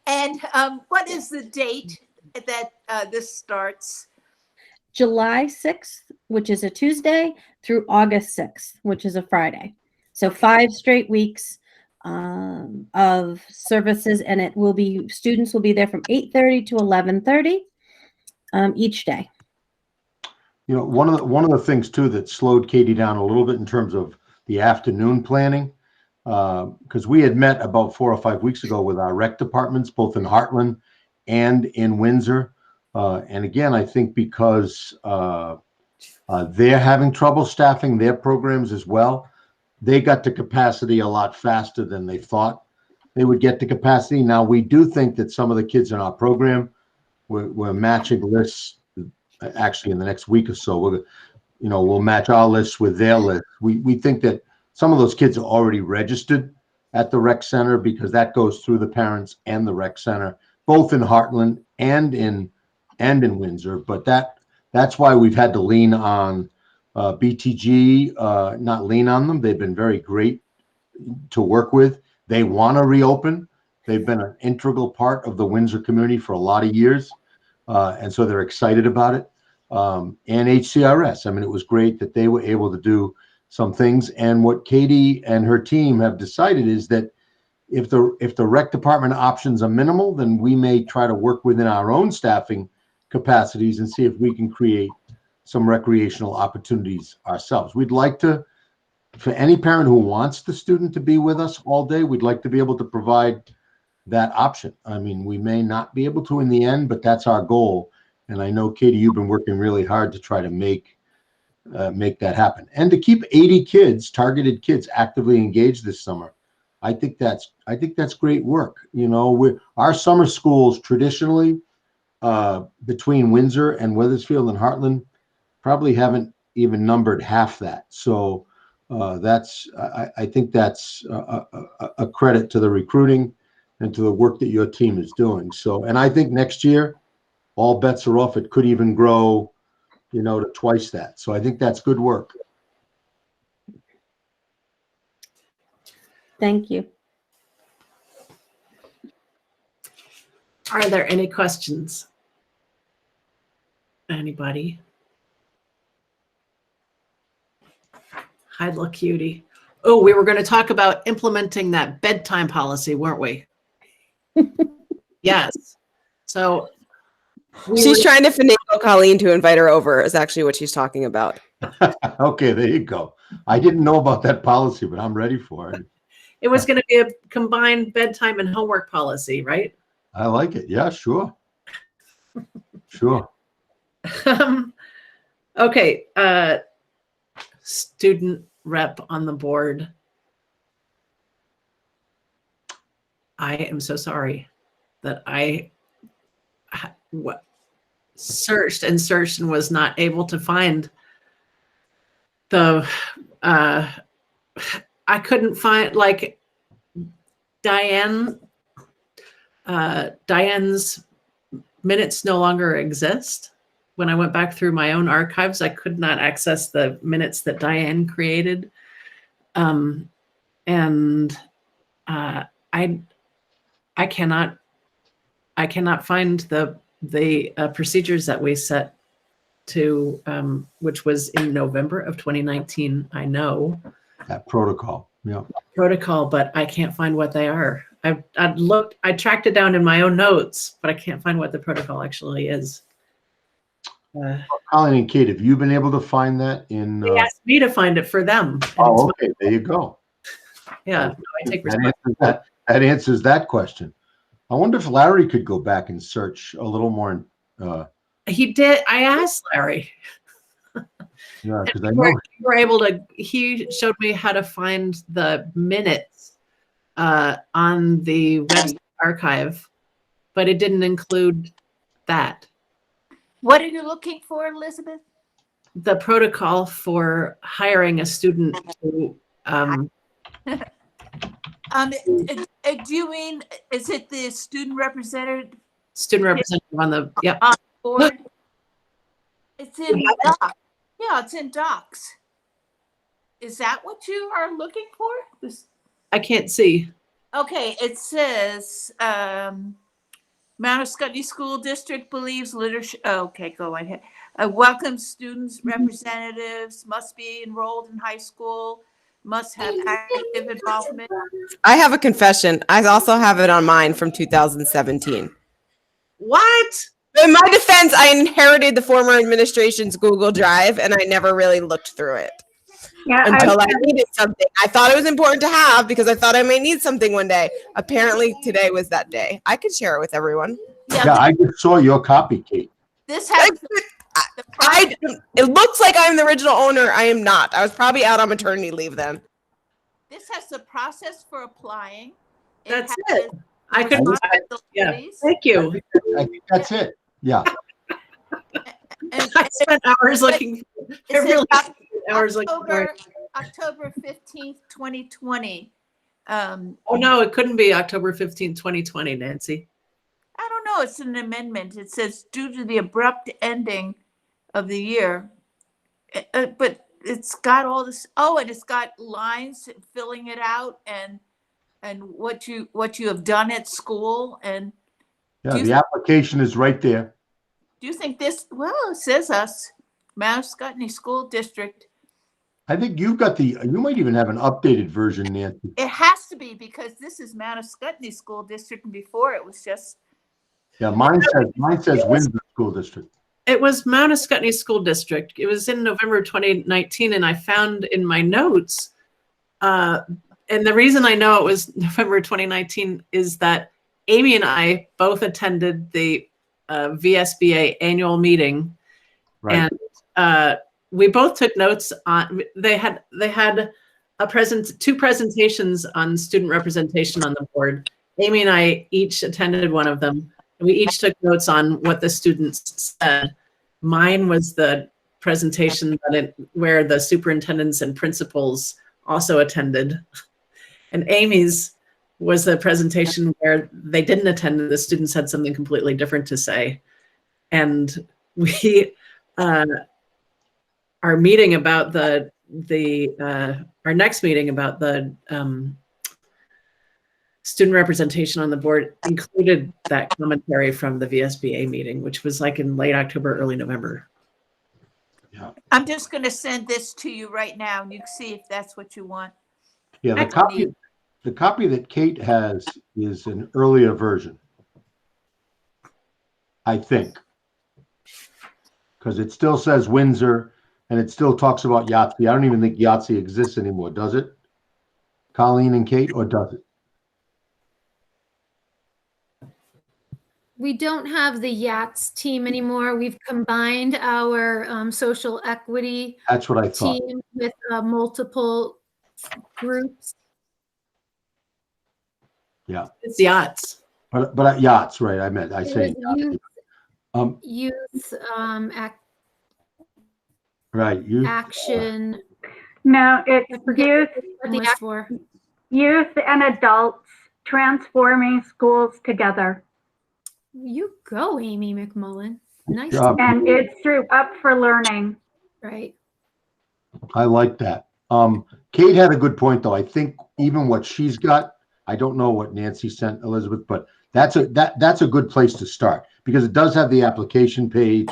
And what is the date that this starts? July 6th, which is a Tuesday, through August 6th, which is a Friday. So 5 straight weeks of services, and it will be, students will be there from 8:30 to 11:30 each day. You know, one of the things too that slowed Katie down a little bit in terms of the afternoon planning, because we had met about 4 or 5 weeks ago with our rec departments, both in Heartland and in Windsor. And again, I think because they're having trouble staffing their programs as well, they got to capacity a lot faster than they thought they would get to capacity. Now, we do think that some of the kids in our program, we're matching lists actually in the next week or so. We'll match our lists with their list. We think that some of those kids are already registered at the rec center because that goes through the parents and the rec center, both in Heartland and in Windsor. But that's why we've had to lean on BTG, not lean on them. They've been very great to work with. They want to reopen. They've been an integral part of the Windsor community for a lot of years. And so they're excited about it. And HCRS. I mean, it was great that they were able to do some things. And what Katie and her team have decided is that if the rec department options are minimal, then we may try to work within our own staffing capacities and see if we can create some recreational opportunities ourselves. We'd like to, for any parent who wants the student to be with us all day, we'd like to be able to provide that option. I mean, we may not be able to in the end, but that's our goal. And I know, Katie, you've been working really hard to try to make that happen, and to keep 80 kids, targeted kids, actively engaged this summer. I think that's great work. You know, our summer schools traditionally between Windsor and Wethersfield and Heartland probably haven't even numbered half that. So I think that's a credit to the recruiting and to the work that your team is doing. So, and I think next year, all bets are off. It could even grow, to twice that. So I think that's good work. Thank you. Are there any questions? Anybody? Hi, little cutie. Oh, we were going to talk about implementing that bedtime policy, weren't we? Yes. So she's trying to finagle Colleen to invite her over is actually what she's talking about. Okay, there you go. I didn't know about that policy, but I'm ready for it. It was going to be a combined bedtime and homework policy, right? I like it. Yeah, sure. Sure. Okay. Student rep on the board. I am so sorry that I searched and searched and was not able to find the I couldn't find, like, Diane's minutes no longer exist. When I went back through my own archives, I could not access the minutes that Diane created. And I cannot find the procedures that we set to, which was in November of 2019. I know that protocol, yeah, protocol, but I can't find what they are. I tracked it down in my own notes, but I can't find what the protocol actually is. Colleen and Kate, have you been able to find that in? They asked me to find it for them. Oh, okay. There you go. Yeah, no, I take That responsibility. that answers that question. I wonder if Larry could go back and search a little more. He did. I asked Larry. Yeah, because I We know. were able to. He showed me how to find the minutes on the website archive, but it didn't include that. What are you looking for, Elizabeth? The protocol for hiring a student to. Do you mean, is it the student representative Student representative on the, yep. on board? It's in docs. Yeah, it's in docs. Is that what you are looking for? I can't see. Okay, it says, Mount Scottney School District believes leadership, okay, go ahead. Welcome students, representatives, must be enrolled in high school, must have active involvement. I have a confession. I also have it on mine from 2017. What? In my defense, I inherited the former administration's Google Drive and I never really looked through it until I needed something. I thought it was important to have because I thought I may need something one day. Apparently, today was that day. I could share it with everyone. Yeah, I just saw your copy, Kate. This has it looks like I'm the original owner. I am not. I was probably out on maternity leave then. This has the process for applying. That's it. I could. Yeah. Thank you. I think that's it. Yeah. I spent hours looking. Hours looking. October 15th, 2020. Oh no, it couldn't be October 15th, 2020, Nancy. I don't know. It's an amendment. It says due to the abrupt ending of the year, but it's got all this. Oh, and it's got lines filling it out and what you have done at school. And Yeah, the application is right there. do you think this? Well, it says us, Mount Scottney School District. I think you've got you might even have an updated version, Nancy. It has to be because this is Mount Scottney School District, and before it was just. Yeah, mine says Windsor School District. It was Mount Scottney School District. It was in November 2019, and I found in my notes, and the reason I know it was November 2019 is that Amy and I both attended the VSBA annual meeting, right. And we both took notes on. They had two presentations on student representation on the board. Amy and I each attended one of them. We each took notes on what the students said. Mine was the presentation where the superintendents and principals also attended. And Amy's was the presentation where they didn't attend and the students had something completely different to say. And we, our meeting about our next meeting about the student representation on the board included that commentary from the VSBA meeting, which was like in late October, early November. Yeah. I'm just going to send this to you right now, and you can see if that's what you want. Yeah, the copy that Kate has is an earlier version, I think, because it still says Windsor and it still talks about Yahtzee. I don't even think Yahtzee exists anymore, does it? Colleen and Kate, or does it? We don't have the Yachts team anymore. We've combined our social equity That's what I thought. team with multiple groups. Yeah. It's Yachts. But Yachts, right? I say Youth, right. Youth action. No, it's youth, youth and adults transforming schools together. You go, Amy McMullen. Nice. And it's through Up for Learning. Right. I like that. Kate had a good point, though. I think even what she's got, I don't know what Nancy sent Elizabeth, but that's a good place to start because it does have the application page.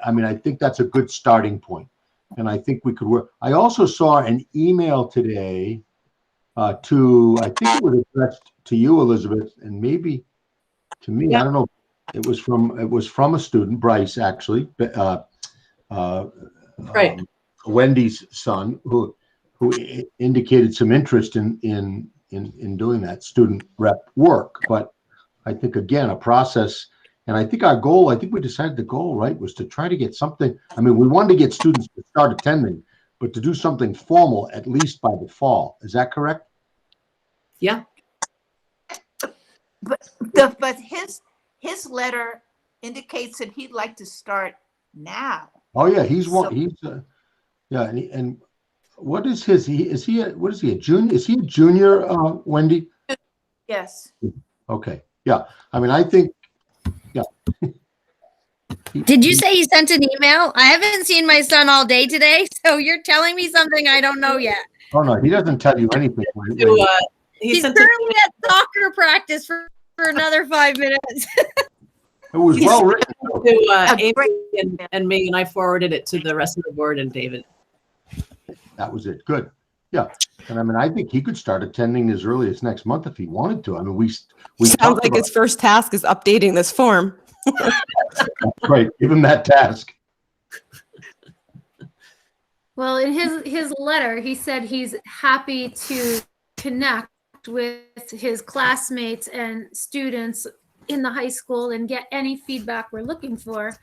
I mean, I think that's a good starting point, and I think we could work. I also saw an email today I think it was addressed to you, Elizabeth, and maybe to me. Yeah. I don't know. It was from a student, Bryce, actually, right. Wendy's son, who who indicated some interest in doing that student rep work. But I think, again, a process, and I think our goal, I think we decided the goal, right, was to try to get something. I mean, we wanted to get students to start attending, but to do something formal at least by the fall. Is that correct? Yeah. But his letter indicates that he'd like to start now. Oh yeah, yeah, and what is his? What is he, a junior? Is he a junior, Wendy? Yes. Okay, yeah. I mean, I think, yeah. Did you say he sent an email? I haven't seen my son all day today, so you're telling me something I don't know yet. Oh no, he doesn't tell you anything. He's currently at soccer practice for another 5 minutes. It was well written. To Amy and me, and I forwarded it to the rest of the board and David. That was it. Good. Yeah. And I mean, I think he could start attending as early as next month if he wanted to. I mean, we sounds like his first task is updating this form. Right. Give him that task. Well, in his letter, he said he's happy to connect with his classmates and students in the high school and get any feedback we're looking for.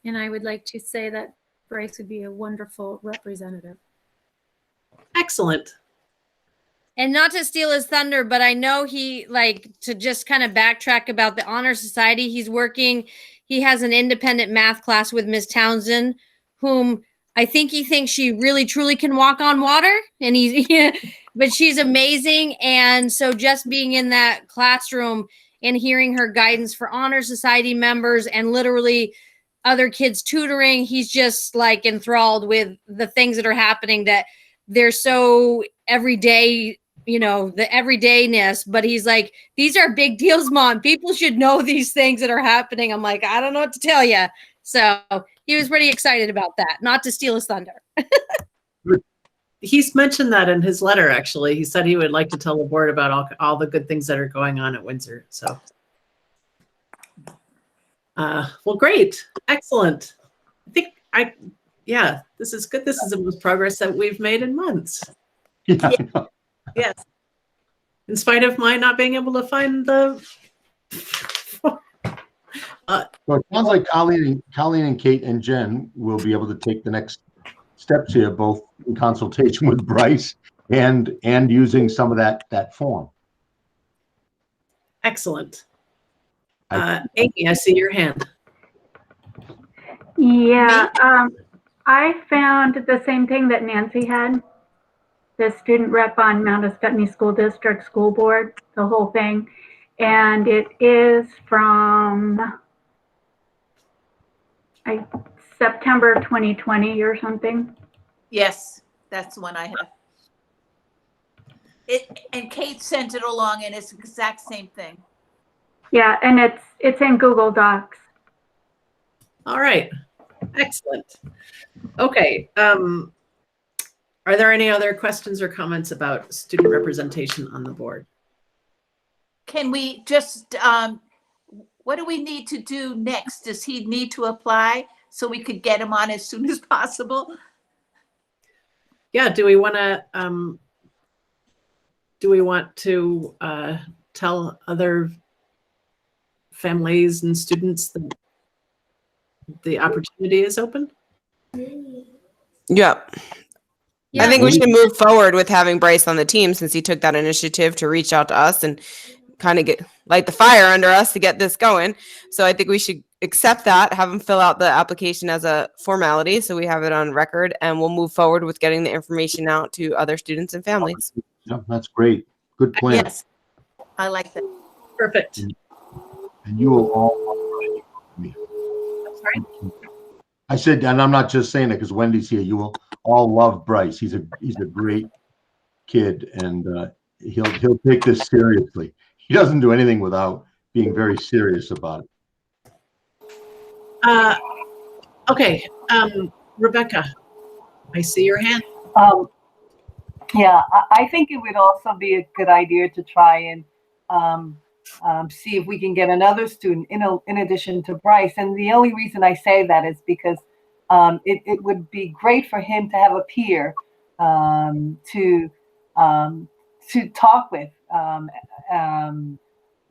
And I would like to say that Bryce would be a wonderful representative. Excellent. And not to steal his thunder, but I know he, like, to just kind of backtrack about the Honor Society, he has an independent math class with Miss Townsend, whom I think he thinks she really truly can walk on water. And but she's amazing. And so just being in that classroom and hearing her guidance for Honor Society members and literally other kids tutoring, he's just like enthralled with the things that are happening, that they're so everyday, the everydayness. But he's like, these are big deals, Mom. People should know these things that are happening. I'm like, I don't know what to tell you. So he was pretty excited about that, not to steal his thunder. He's mentioned that in his letter, actually. He said he would like to tell the board about all the good things that are going on at Windsor. So, well, great. Excellent. This is good. This is the most progress that we've made in months. Yeah. Yes. In spite of my not being able to find the... So it sounds like Colleen and Kate and Jen will be able to take the next steps here, both in consultation with Bryce and using some of that form. Excellent. Amy, I see your hand. Yeah, I found the same thing that Nancy had. The student rep on Mount Escutney School District School Board, the whole thing. And it is from September 2020 or something. Yes, that's the one I have. And Kate sent it along, and it's the exact same thing. Yeah, and it's in Google Docs. All right. Excellent. Okay. Are there any other questions or comments about student representation on the board? Can we just, what do we need to do next? Does he need to apply so we could get him on as soon as possible? Yeah, do we want to tell other families and students that the opportunity is open? Yep. I think we should move forward with having Bryce on the team, since he took that initiative to reach out to us and kind of light the fire under us to get this going. So I think we should accept that, have him fill out the application as a formality so we have it on record, and we'll move forward with getting the information out to other students and families. Yeah, that's great. Good plan. Yes, I like that. Perfect. And you will all me. I'm sorry? I said, and I'm not just saying it because Wendy's here, you will all love Bryce. He's a great kid, and he'll take this seriously. He doesn't do anything without being very serious about it. Okay. Rebecca, I see your hand. Yeah, I think it would also be a good idea to try and see if we can get another student in addition to Bryce. And the only reason I say that is because it would be great for him to have a peer to talk with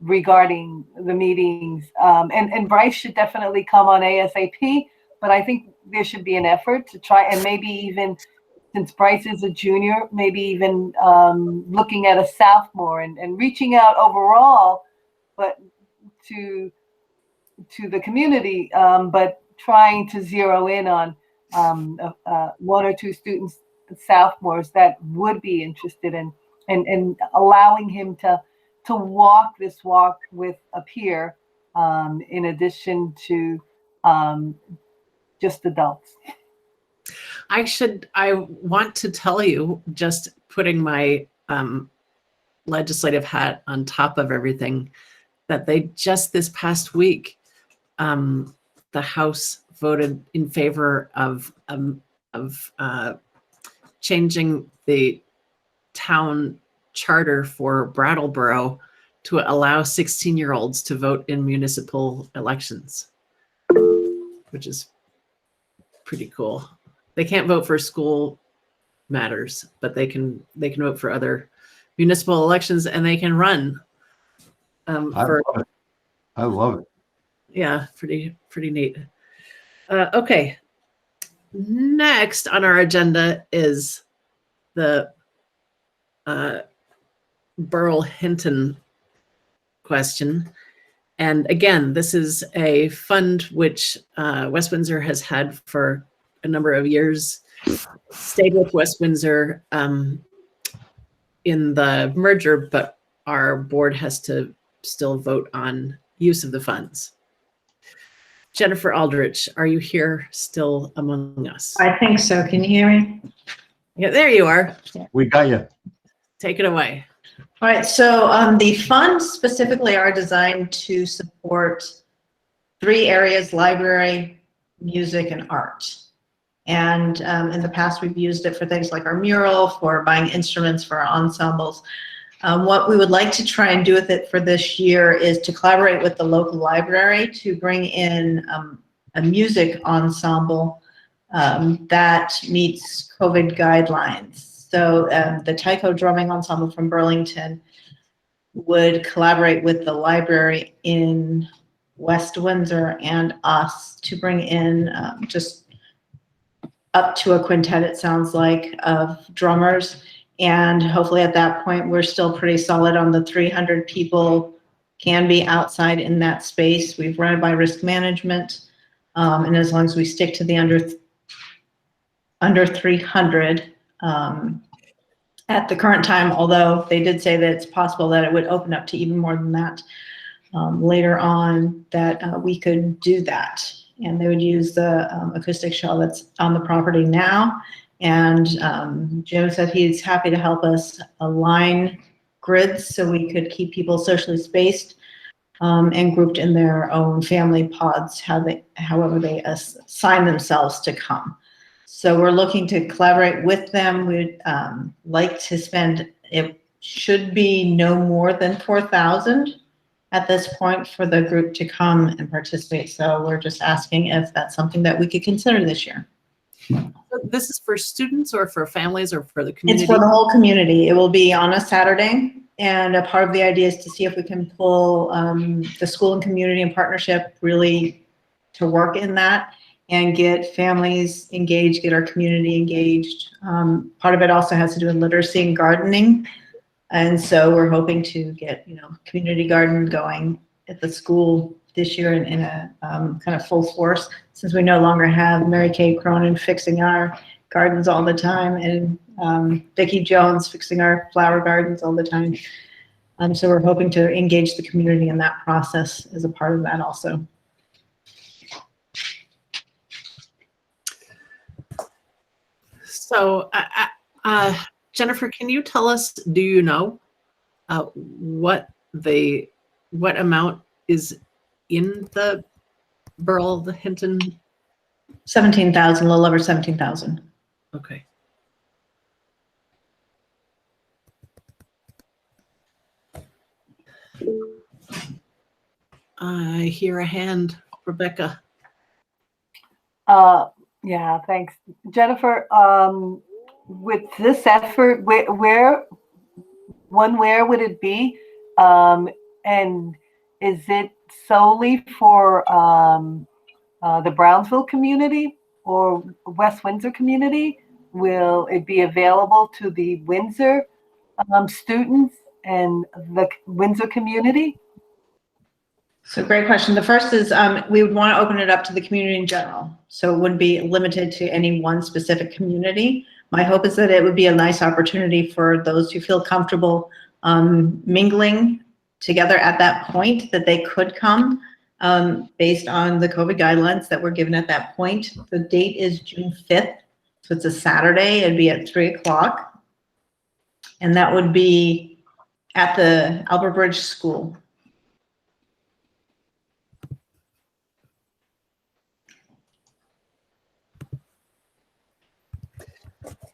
regarding the meetings. And Bryce should definitely come on ASAP, but I think there should be an effort to try, and maybe even, since Bryce is a junior, maybe even looking at a sophomore and reaching out overall, but to the community, but trying to zero in on one or two students, sophomores, that would be interested in, and allowing him to walk this walk with a peer, in addition to just adults. I want to tell you, just putting my legislative hat on top of everything, that they just this past week, the House voted in favor of changing the town charter for Brattleboro to allow 16-year-olds to vote in municipal elections, which is pretty cool. They can't vote for school matters, but they can vote for other municipal elections, and they can run. I love it. Yeah, pretty neat. Okay. Next on our agenda is the Burl Hinton question. And again, this is a fund which West Windsor has had for a number of years, stayed with West Windsor in the merger, but our board has to still vote on use of the funds. Jennifer Aldrich, are you here still among us? I think so. Can you hear me? Yeah, there you are. We got you. Take it away. All right, so the funds specifically are designed to support 3 areas: library, music, and art. And in the past, we've used it for things like our mural, for buying instruments for our ensembles. What we would like to try and do with it for this year is to collaborate with the local library to bring in a music ensemble that meets COVID guidelines. So the taiko drumming ensemble from Burlington would collaborate with the library in West Windsor and us to bring in just up to a quintet, it sounds like, of drummers. And hopefully at that point, we're still pretty solid on the 300 people can be outside in that space. We've run it by risk management. And as long as we stick to the under 300 at the current time, although they did say that it's possible that it would open up to even more than that later on, that we could do that. And they would use the acoustic shell that's on the property now. And Jim said he's happy to help us align grids so we could keep people socially spaced and grouped in their own family pods, however they assign themselves to come. So we're looking to collaborate with them. We'd like to spend, it should be no more than 4,000 at this point for the group to come and participate. So we're just asking if that's something that we could consider this year. This is for students or for families or for the community? It's for the whole community. It will be on a Saturday. And a part of the idea is to see if we can pull the school and community in partnership really to work in that and get families engaged, get our community engaged. Part of it also has to do with literacy and gardening. And so we're hoping to get, community garden going at the school this year in a kind of full force, since we no longer have Mary Kay Cronin fixing our gardens all the time and Vicki Jones fixing our flower gardens all the time. So we're hoping to engage the community in that process as a part of that also. So Jennifer, can you tell us, do you know what amount is in the Burl Hinton? 17,000, a little over 17,000. Okay. I hear a hand, Rebecca. Yeah, thanks, Jennifer. with this effort, where would it be? And is it solely for the Brownsville community or West Windsor community? Will it be available to the Windsor students and the Windsor community? So great question. The first is we would want to open it up to the community in general. So it wouldn't be limited to any one specific community. My hope is that it would be a nice opportunity for those who feel comfortable mingling together at that point, that they could come based on the COVID guidelines that were given at that point. The date is June 5th. So it's a Saturday. It'd be at 3 o'clock. And that would be at the Albert Bridge School.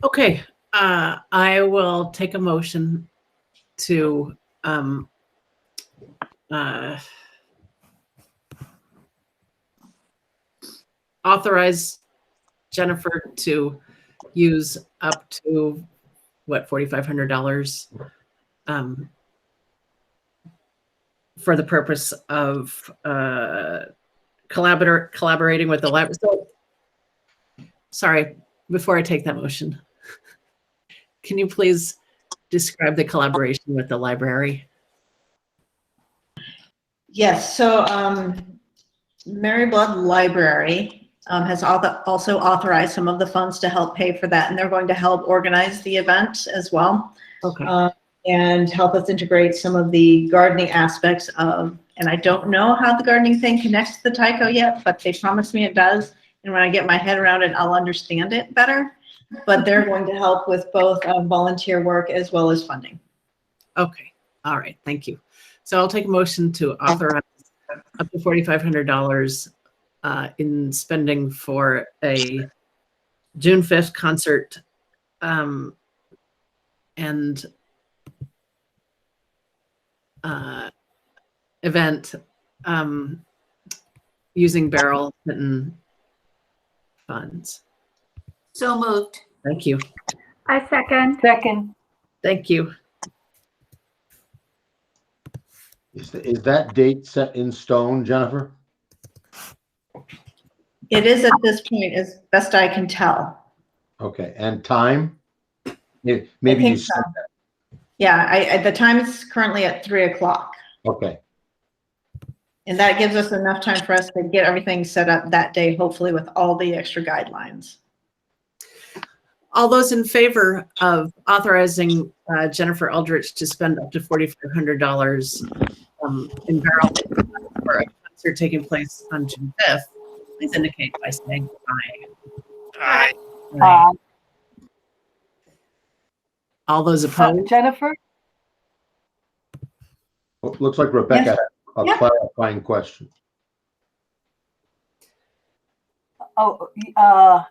Okay, I will take a motion to authorize Jennifer to use up to what, $4,500 for the purpose of collaborating with the library. So, sorry, before I take that motion, can you please describe the collaboration with the library? Yes, so Mary Blood Library has also authorized some of the funds to help pay for that, and they're going to help organize the event as well. Okay. And help us integrate some of the gardening aspects of, and I don't know how the gardening thing connects to the Tyco yet, but they promised me it does. And when I get my head around it, I'll understand it better. But they're going to help with both volunteer work as well as funding. Okay. All right. Thank you. So I'll take a motion to authorize up to $4,500 in spending for a June 5th concert and event using Barrel Mitten funds. So moved. Thank you. I second. Second. Thank you. Is that date set in stone, Jennifer? It is at this point, as best I can tell. Okay, and time? Maybe think you so. said that. Yeah, the time is currently at 3 o'clock. Okay. And that gives us enough time for us to get everything set up that day, hopefully with all the extra guidelines. All those in favor of authorizing Jennifer Eldridge to spend up to $4,500 in Barrel for a concert taking place on June 5th, please indicate by saying aye. Aye. All those opposed? Jennifer? Looks like Rebecca Yes. had a Yeah. clarifying question. Oh, how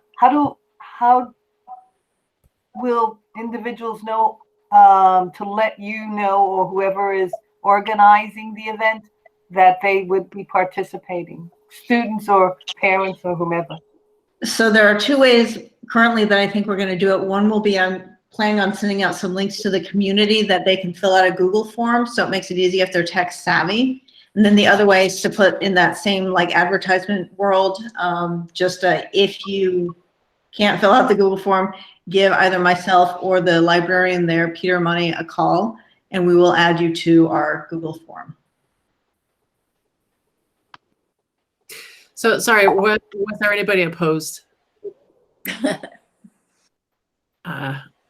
will individuals know to let you know, or whoever is organizing the event, that they would be participating? Students or parents or whomever? So there are two ways currently that I think we're going to do it. One will be I'm planning on sending out some links to the community that they can fill out a Google form, so it makes it easy if they're tech savvy. And then the other way is to put in that same like advertisement world, if you can't fill out the Google form, give either myself or the librarian there, Peter Money, a call, and we will add you to our Google form. So sorry, was there anybody opposed?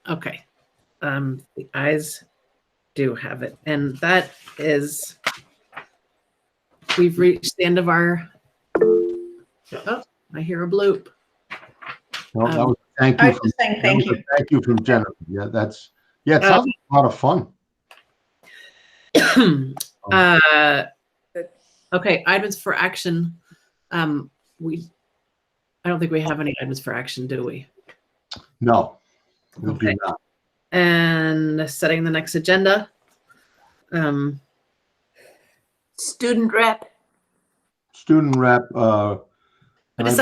Okay. The ayes do have it. And that is, we've reached the end of our, oh, I hear a bloop. Well, that was thank I you. was just saying thank you. Thank you from Jennifer. Yeah, it sounds like a lot of fun. Okay, items for action. I don't think we have any items for action, do we? No, we Okay. do not. And setting the next agenda. Student rep. Student rep. But is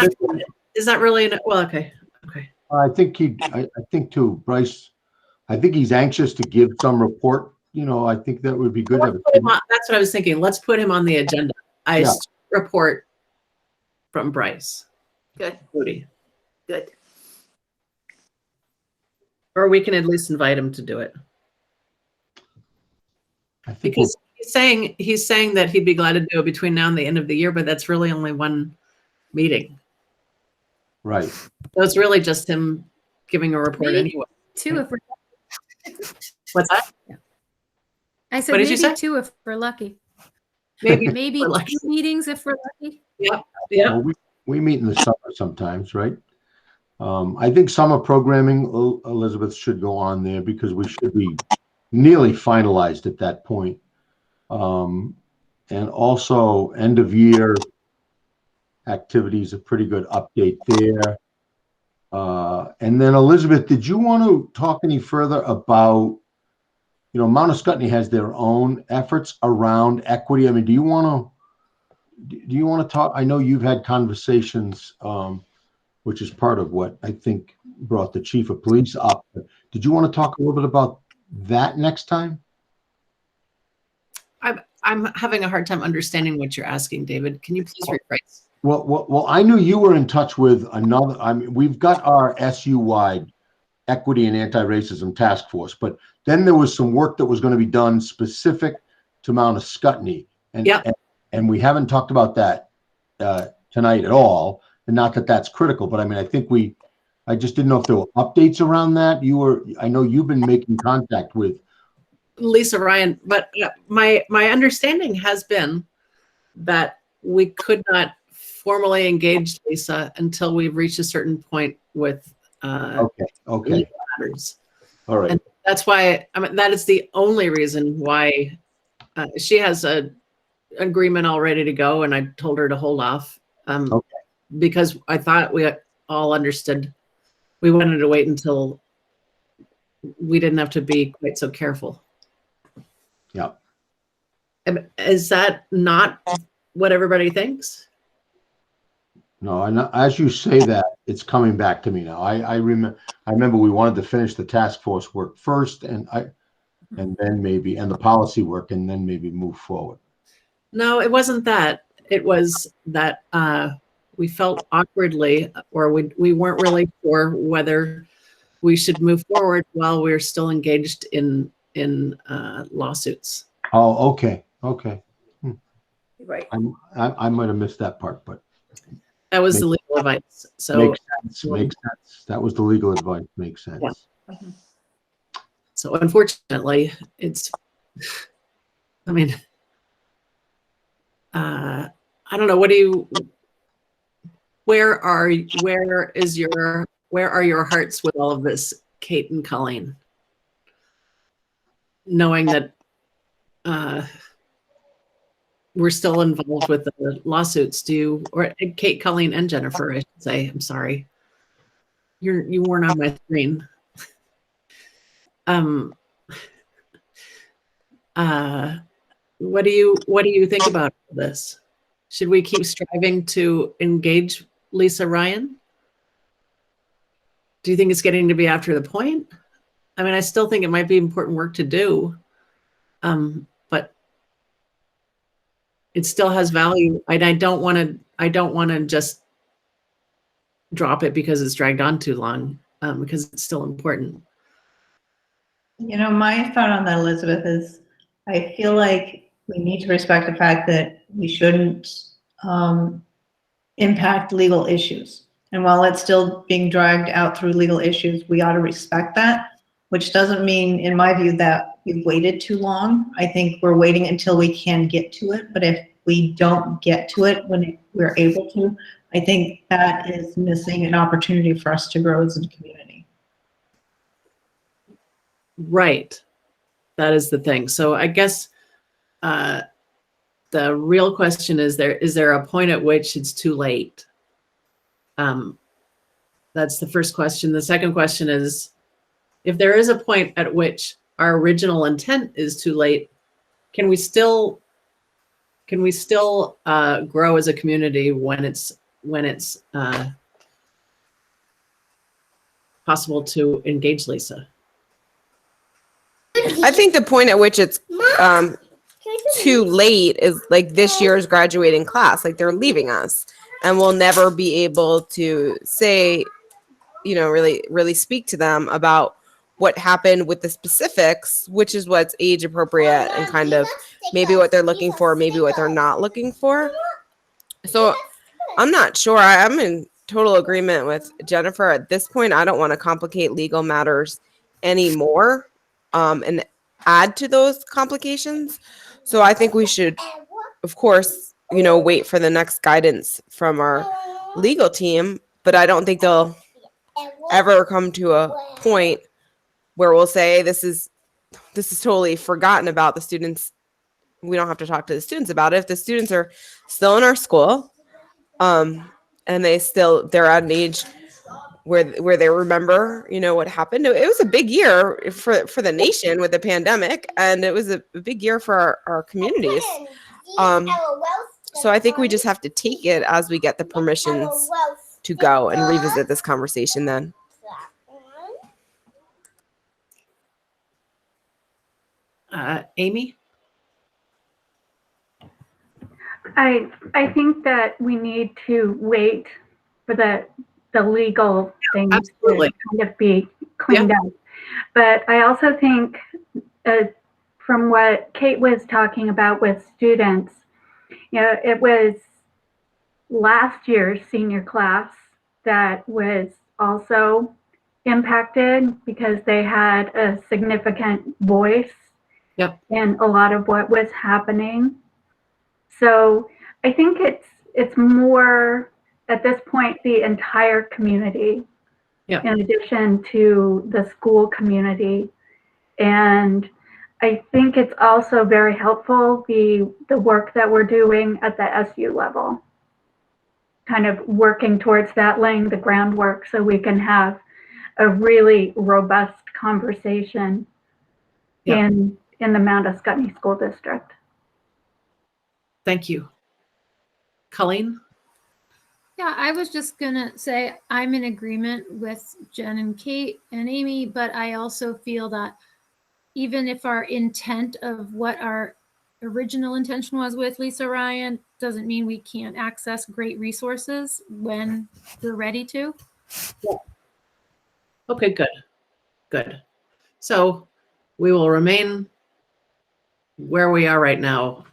that really, well, okay. I think I think too, Bryce. I think he's anxious to give some report. You know, I think that would be good. Let's put him on- That's what I was thinking. Let's put him on the agenda. Yeah. Report from Bryce. Good, Moody. good. Or we can at least invite him to do it. I think Because he's saying that he'd be glad to do it between now and the end of the year, but that's really only one meeting. right. So it's really just him giving a report Maybe anyway. 2 if we're, What's that? I said What did you maybe say? 2 if we're lucky. Maybe Maybe we're 2 lucky. meetings if we're lucky. Yeah. Yeah. Well, we meet in the summer sometimes, right? I think summer programming, Elizabeth, should go on there because we should be nearly finalized at that point. And also end of year activities, a pretty good update there. And then Elizabeth, did you want to talk any further about, you know, Mount Scottney has their own efforts around equity. I mean, do you want to talk? I know you've had conversations, which is part of what I think brought the chief of police up. Did you want to talk a little bit about that next time? I'm having a hard time understanding what you're asking, David. Can you please rephrase? Well, I knew you were in touch with another. I mean, we've got our SU-wide equity and anti-racism task force, but then there was some work that was going to be done specific to Mount Scottney, and we haven't talked about that tonight at all. And not that that's critical, but I mean, I just didn't know if there were updates around that. I know you've been making contact with Lisa Ryan, but my understanding has been that we could not formally engage Lisa until we've reached a certain point with okay. legal matters. All right. And that's why, I mean, that is the only reason why she has an agreement all ready to go, and I told her to hold off because I thought we all understood. We wanted to wait until we didn't have to be quite so careful. Yeah. Is that not what everybody thinks? No, and as you say that, it's coming back to me now. I remember we wanted to finish the task force work first, and then maybe the policy work, and then maybe move forward. No, it wasn't that. It was that we felt awkwardly, or we weren't really sure whether we should move forward while we're still engaged in lawsuits. Oh, okay. Right. I might have missed that part, but that was the legal advice. So makes sense. That was the legal advice. Makes sense. Yeah. So unfortunately, it's. I mean, I don't know. Where are your hearts with all of this, Kate and Colleen? Knowing that we're still involved with the lawsuits, or Kate, Colleen, and Jennifer, I should say. I'm sorry. You weren't on my screen. What do you think about this? Should we keep striving to engage Lisa Ryan? Do you think it's getting to be after the point? I mean, I still think it might be important work to do, but it still has value. And I don't want to just drop it because it's dragged on too long, because it's still important. You know, my thought on that, Elizabeth, is I feel like we need to respect the fact that we shouldn't impact legal issues. And while it's still being dragged out through legal issues, we ought to respect that, which doesn't mean, in my view, that we've waited too long. I think we're waiting until we can get to it. But if we don't get to it when we're able to, I think that is missing an opportunity for us to grow as a community. Right. That is the thing. So I guess the real question is there a point at which it's too late? That's the first question. The second question is, if there is a point at which our original intent is too late, can we still grow as a community when it's possible to engage Lisa. I think the point at which it's too late is like this year's graduating class, like they're leaving us and we'll never be able to say, you know, really speak to them about what happened with the specifics, which is what's age appropriate and kind of maybe what they're looking for, maybe what they're not looking for. So I'm not sure. I'm in total agreement with Jennifer. At this point, I don't want to complicate legal matters anymore and add to those complications. So I think we should, of course, you know, wait for the next guidance from our legal team, but I don't think they'll ever come to a point where we'll say this is totally forgotten about. The students, we don't have to talk to the students about it. If the students are still in our school, and they're at an age where they remember, you know, what happened. It was a big year for the nation with the pandemic, and it was a big year for our communities. So I think we just have to take it as we get the permissions to go and revisit this conversation then. Amy? I think that we need to wait for the legal things Absolutely. to kind of be cleaned up. But I also think from what Kate was talking about with students, you know, it was last year's senior class that was also impacted because they had a significant voice in a lot of what was happening. So I think it's more at this point the entire community, in addition to the school community. And I think it's also very helpful the work that we're doing at the SU level, kind of working towards that, laying the groundwork so we can have a really robust conversation in the Mount Escutney School District. Thank you. Colleen? Yeah, I was just gonna say I'm in agreement with Jen and Kate and Amy, but I also feel that even if our intent of what our original intention was with Lisa Ryan doesn't mean we can't access great resources when we're ready to. Yeah. Okay, good. So we will remain where we are right now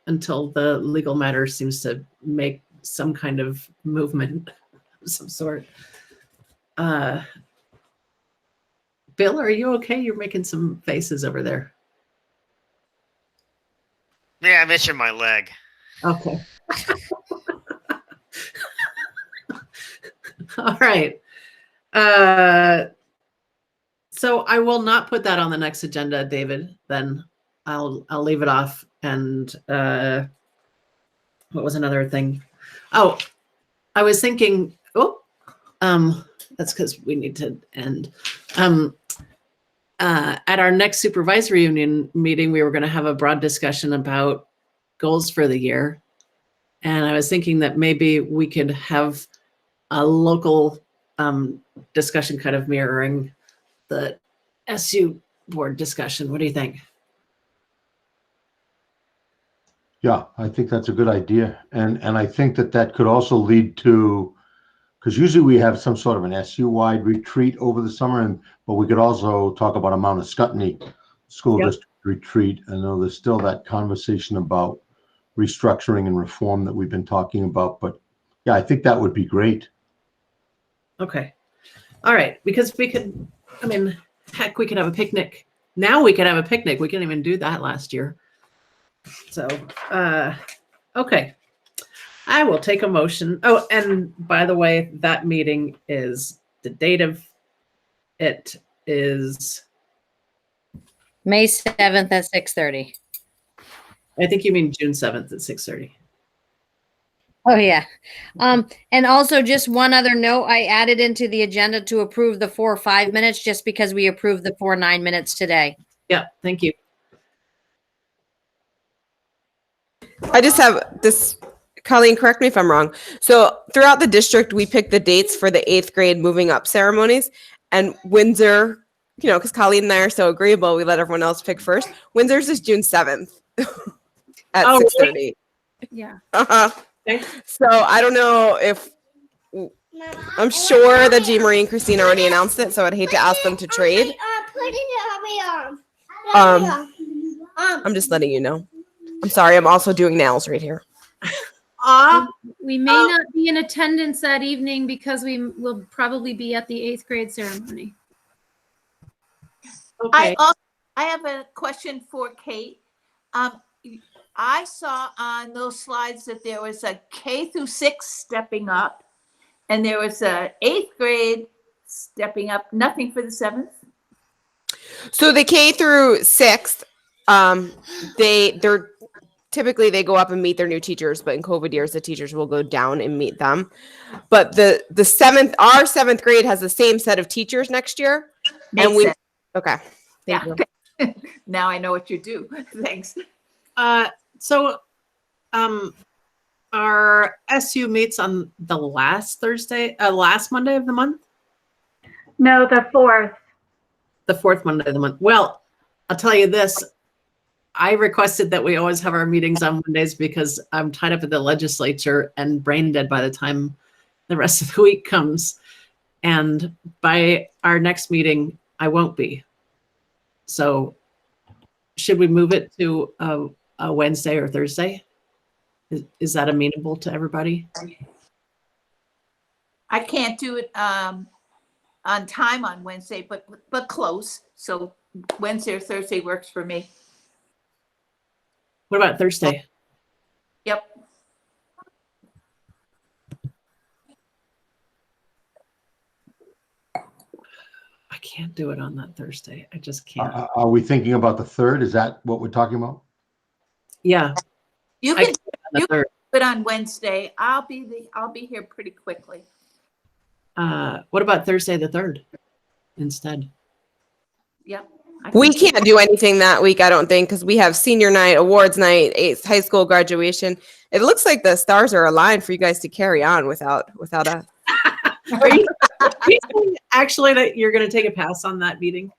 until the legal matter seems to make some kind of movement of some sort. Bill, are you okay? You're making some faces over there. Yeah, I'm itching my leg. Okay. All right. So I will not put that on the next agenda, David. Then I'll leave it off. And what was another thing? Oh, I was thinking. That's because we need to end. At our next supervisory union meeting, we were going to have a broad discussion about goals for the year. And I was thinking that maybe we could have a local discussion kind of mirroring the SU board discussion. What do you think? Yeah, I think that's a good idea. And I think that could also lead to, because usually we have some sort of an SU-wide retreat over the summer, but we could also talk about a Mount Escutney School District retreat. I know there's still that conversation about restructuring and reform that we've been talking about, but yeah, I think that would be great. Okay. All right. Because we could, I mean, heck, we could have a picnic. Now we could have a picnic. We couldn't even do that last year. So, okay. I will take a motion. Oh, and by the way, that meeting is the date of it is May 7th at 6:30. I think you mean June 7th at 6:30. Oh yeah. And also just one other note, I added into the agenda to approve the 4 5 minutes just because we approved the 4 9 minutes today. Yeah, thank you. I just have this Colleen, correct me if I'm wrong. So throughout the district, we pick the dates for the 8th grade moving up ceremonies, and Windsor, you know, because Colleen and I are so agreeable, we let everyone else pick first. Windsor's is June 7th at Oh, 6:30. really? Yeah. Uh-huh. Okay. So I don't know if I'm sure that Jean Marie and Christine already announced it, so I'd hate to ask them to trade. I'm just letting you know. I'm sorry, I'm also doing nails right here. We may not be in attendance that evening because we will probably be at the 8th grade ceremony. Okay. I have a question for Kate. I saw on those slides that there was a K through 6 stepping up, and there was a 8th grade stepping up. Nothing for the 7th. So the K through 6th, they're typically they go up and meet their new teachers, but in COVID years, the teachers will go down and meet them. But the 7th, our 7th grade has the same set of teachers next year. Makes sense. Okay. Thank you. Okay. Now I know what you do. Thanks. So our SU meets on the last Monday of the month? No, the 4th. The 4th Monday of the month. Well, I'll tell you this. I requested that we always have our meetings on Mondays because I'm tied up at the legislature and brain dead by the time the rest of the week comes. And by our next meeting, I won't be. So should we move it to a Wednesday or Thursday? Is that amenable to everybody? I can't do it on time on Wednesday, but close. So Wednesday or Thursday works for me. What about Thursday? Yep. I can't do it on that Thursday. I just can't. Are we thinking about the 3rd? Is that what we're talking about? Yeah. You I can can't on the 3rd. do it on Wednesday. I'll be here pretty quickly. What about Thursday the 3rd instead? Yep. We can't do anything that week, I don't think, because we have senior night, awards night, 8th high school graduation. It looks like the stars are aligned for you guys to carry on without us. Are you saying actually that you're going to take a pass on that meeting?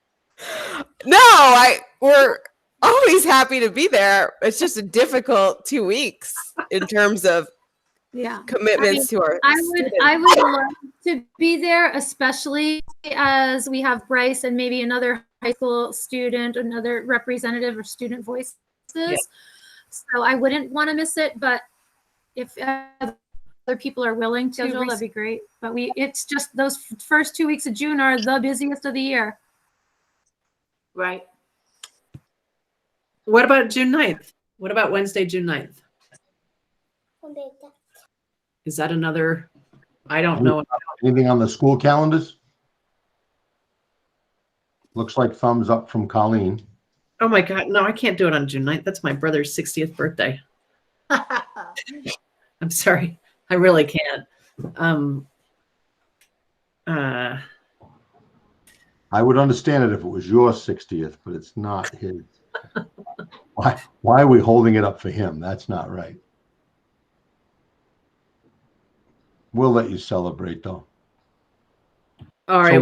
No, we're always happy to be there. It's just a difficult 2 weeks in terms of commitments to our students. I would love to be there, especially as we have Bryce and maybe another high school student, another representative or student voices. Yeah. So I wouldn't want to miss it, but if other people are willing to, that'd be great. But it's just those first 2 weeks of June are the busiest of the year. Right. What about June 9th? What about Wednesday, June 9th? Is that another? I don't know. Anything on the school calendars? Looks like thumbs up from Colleen. Oh my God. No, I can't do it on June 9th. That's my brother's 60th birthday. I'm sorry. I really can't. I would understand it if it was your 60th, but it's not his. Why are we holding it up for him? That's not right. We'll let you celebrate though. All right.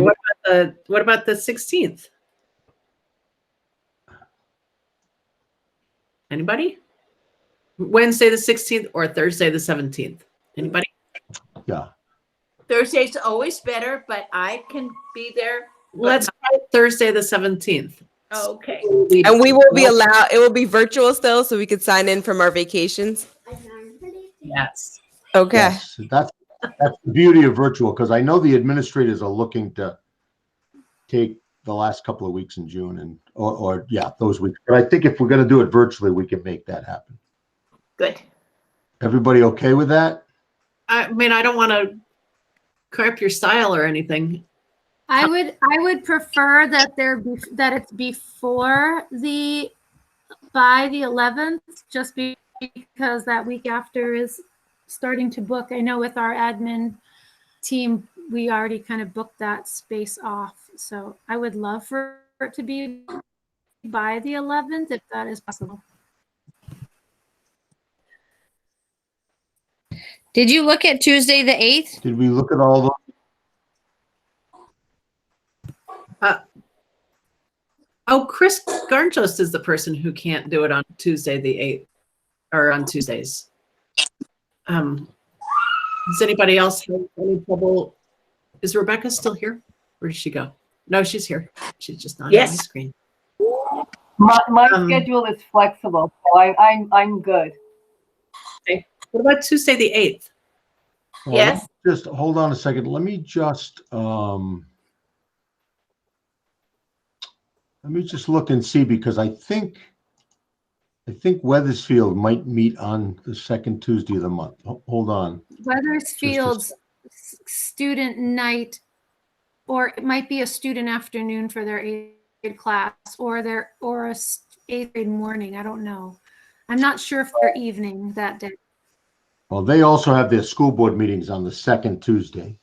So what about the 16th? Anybody? Wednesday the 16th or Thursday the 17th? Anybody? Yeah. Thursday's always better, but I can be there. Let's try Thursday the 17th. Oh, okay. And we will be allowed, it will be virtual still, so we could sign in from our vacations. Yes. Okay. Yes, that's the beauty of virtual, because I know the administrators are looking to take the last couple of weeks in June and or those weeks. But I think if we're going to do it virtually, we can make that happen. Good. Everybody okay with that? I mean, I don't want to crap your style or anything. I would prefer that that it's by the 11th, just because that week after is starting to book. I know with our admin team, we already kind of booked that space off. So I would love for it to be by the 11th, if that is possible. Did you look at Tuesday the 8th? Did we look at all those? Oh, Chris Garnjost is the person who can't do it on Tuesday the 8th, or on Tuesdays. Does anybody else have any trouble? Is Rebecca still here? Where did she go? No, she's here. She's just not on my screen. My schedule is flexible, so I'm good. Okay. What about Tuesday the 8th? Well, Yes. just hold on a second. Let me just look and see, because I think Weathersfield might meet on the second Tuesday of the month. Hold on. Weathersfield's student night, or it might be a student afternoon for their 8th grade class, or a 8th grade morning. I don't know. I'm not sure if they're evening that day. Well, they also have their school board meetings on the second Tuesday.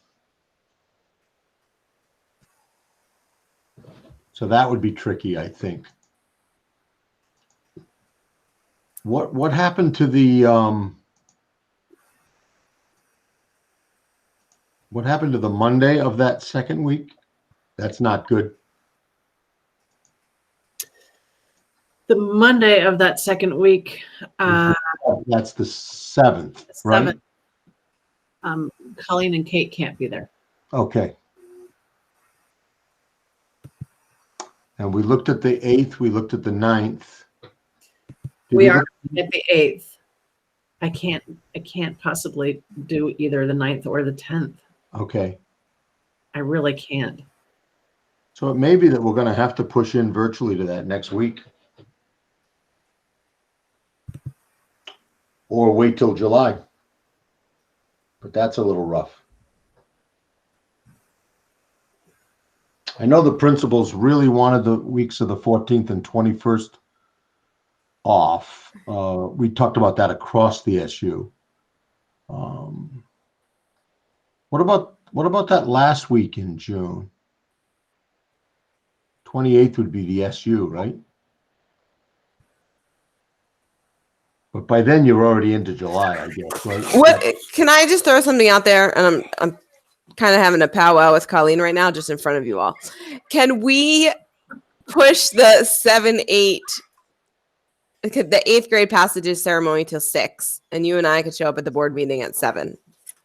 So that would be tricky, I think. What happened to the Monday of that second week? That's not good. The Monday of that second week. That's the 7th, right? 7th. Colleen and Kate can't be there. Okay. And we looked at the 8th, we looked at the 9th. We are at the 8th. I can't possibly do either the 9th or the 10th. Okay. I really can't. So it may be that we're going to have to push in virtually to that next week. Or wait till July. But that's a little rough. I know the principals really wanted the weeks of the 14th and 21st off. We talked about that across the SU. What about that last week in June? 28th would be the SU, right? But by then you're already into July, I guess, right? What can I just throw something out there? And I'm kind of having a powwow with Colleen right now, just in front of you all. Can we push the 7-8, the 8th grade passages ceremony till 6, and you and I could show up at the board meeting at 7.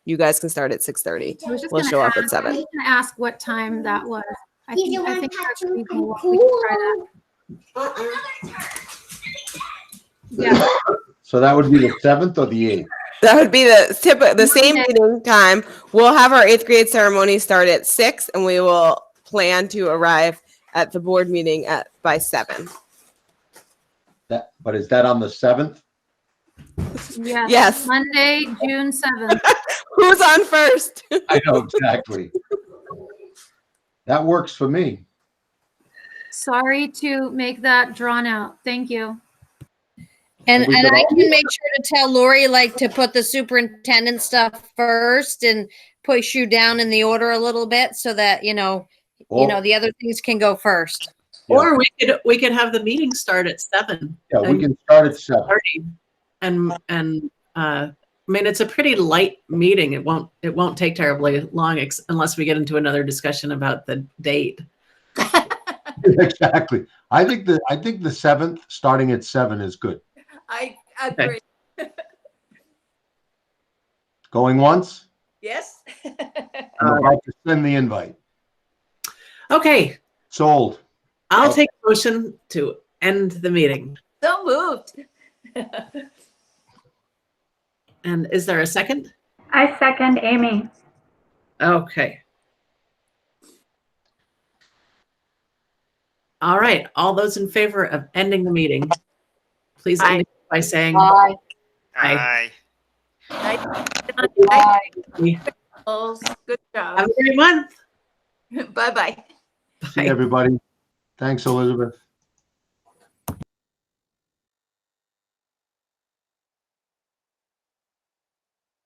You guys can start at 6:30. We'll show up at 7. I was going to ask what time that was. I think that's reasonable. We can try that. Yeah. So that would be the 7th or the 8th? That would be the same meeting time. We'll have our 8th grade ceremony start at 6, and we will plan to arrive at the board meeting by 7. But is that on the 7th? Yes. Yes. Monday, June 7th. Who's on first? I know exactly. That works for me. Sorry to make that drawn out. Thank you. And I can make sure to tell Lori, like, to put the superintendent stuff first and push you down in the order a little bit so that, the other things can go first. Yeah. Or we could have the meeting start at 7. Yeah, we can start at 7. And I mean, it's a pretty light meeting. It won't take terribly long unless we get into another discussion about the date. Exactly. I think the 7th starting at 7 is good. I agree. Going once? Yes. I'm about to send the invite. Okay. Sold. I'll take a motion to end the meeting. So moved. And is there a second? I second Amy. Okay. All right. All those in favor of ending the meeting, please indicate by saying Aye. aye. Aye. Good job. Have a great month. Bye-bye. See everybody. Thanks, Elizabeth.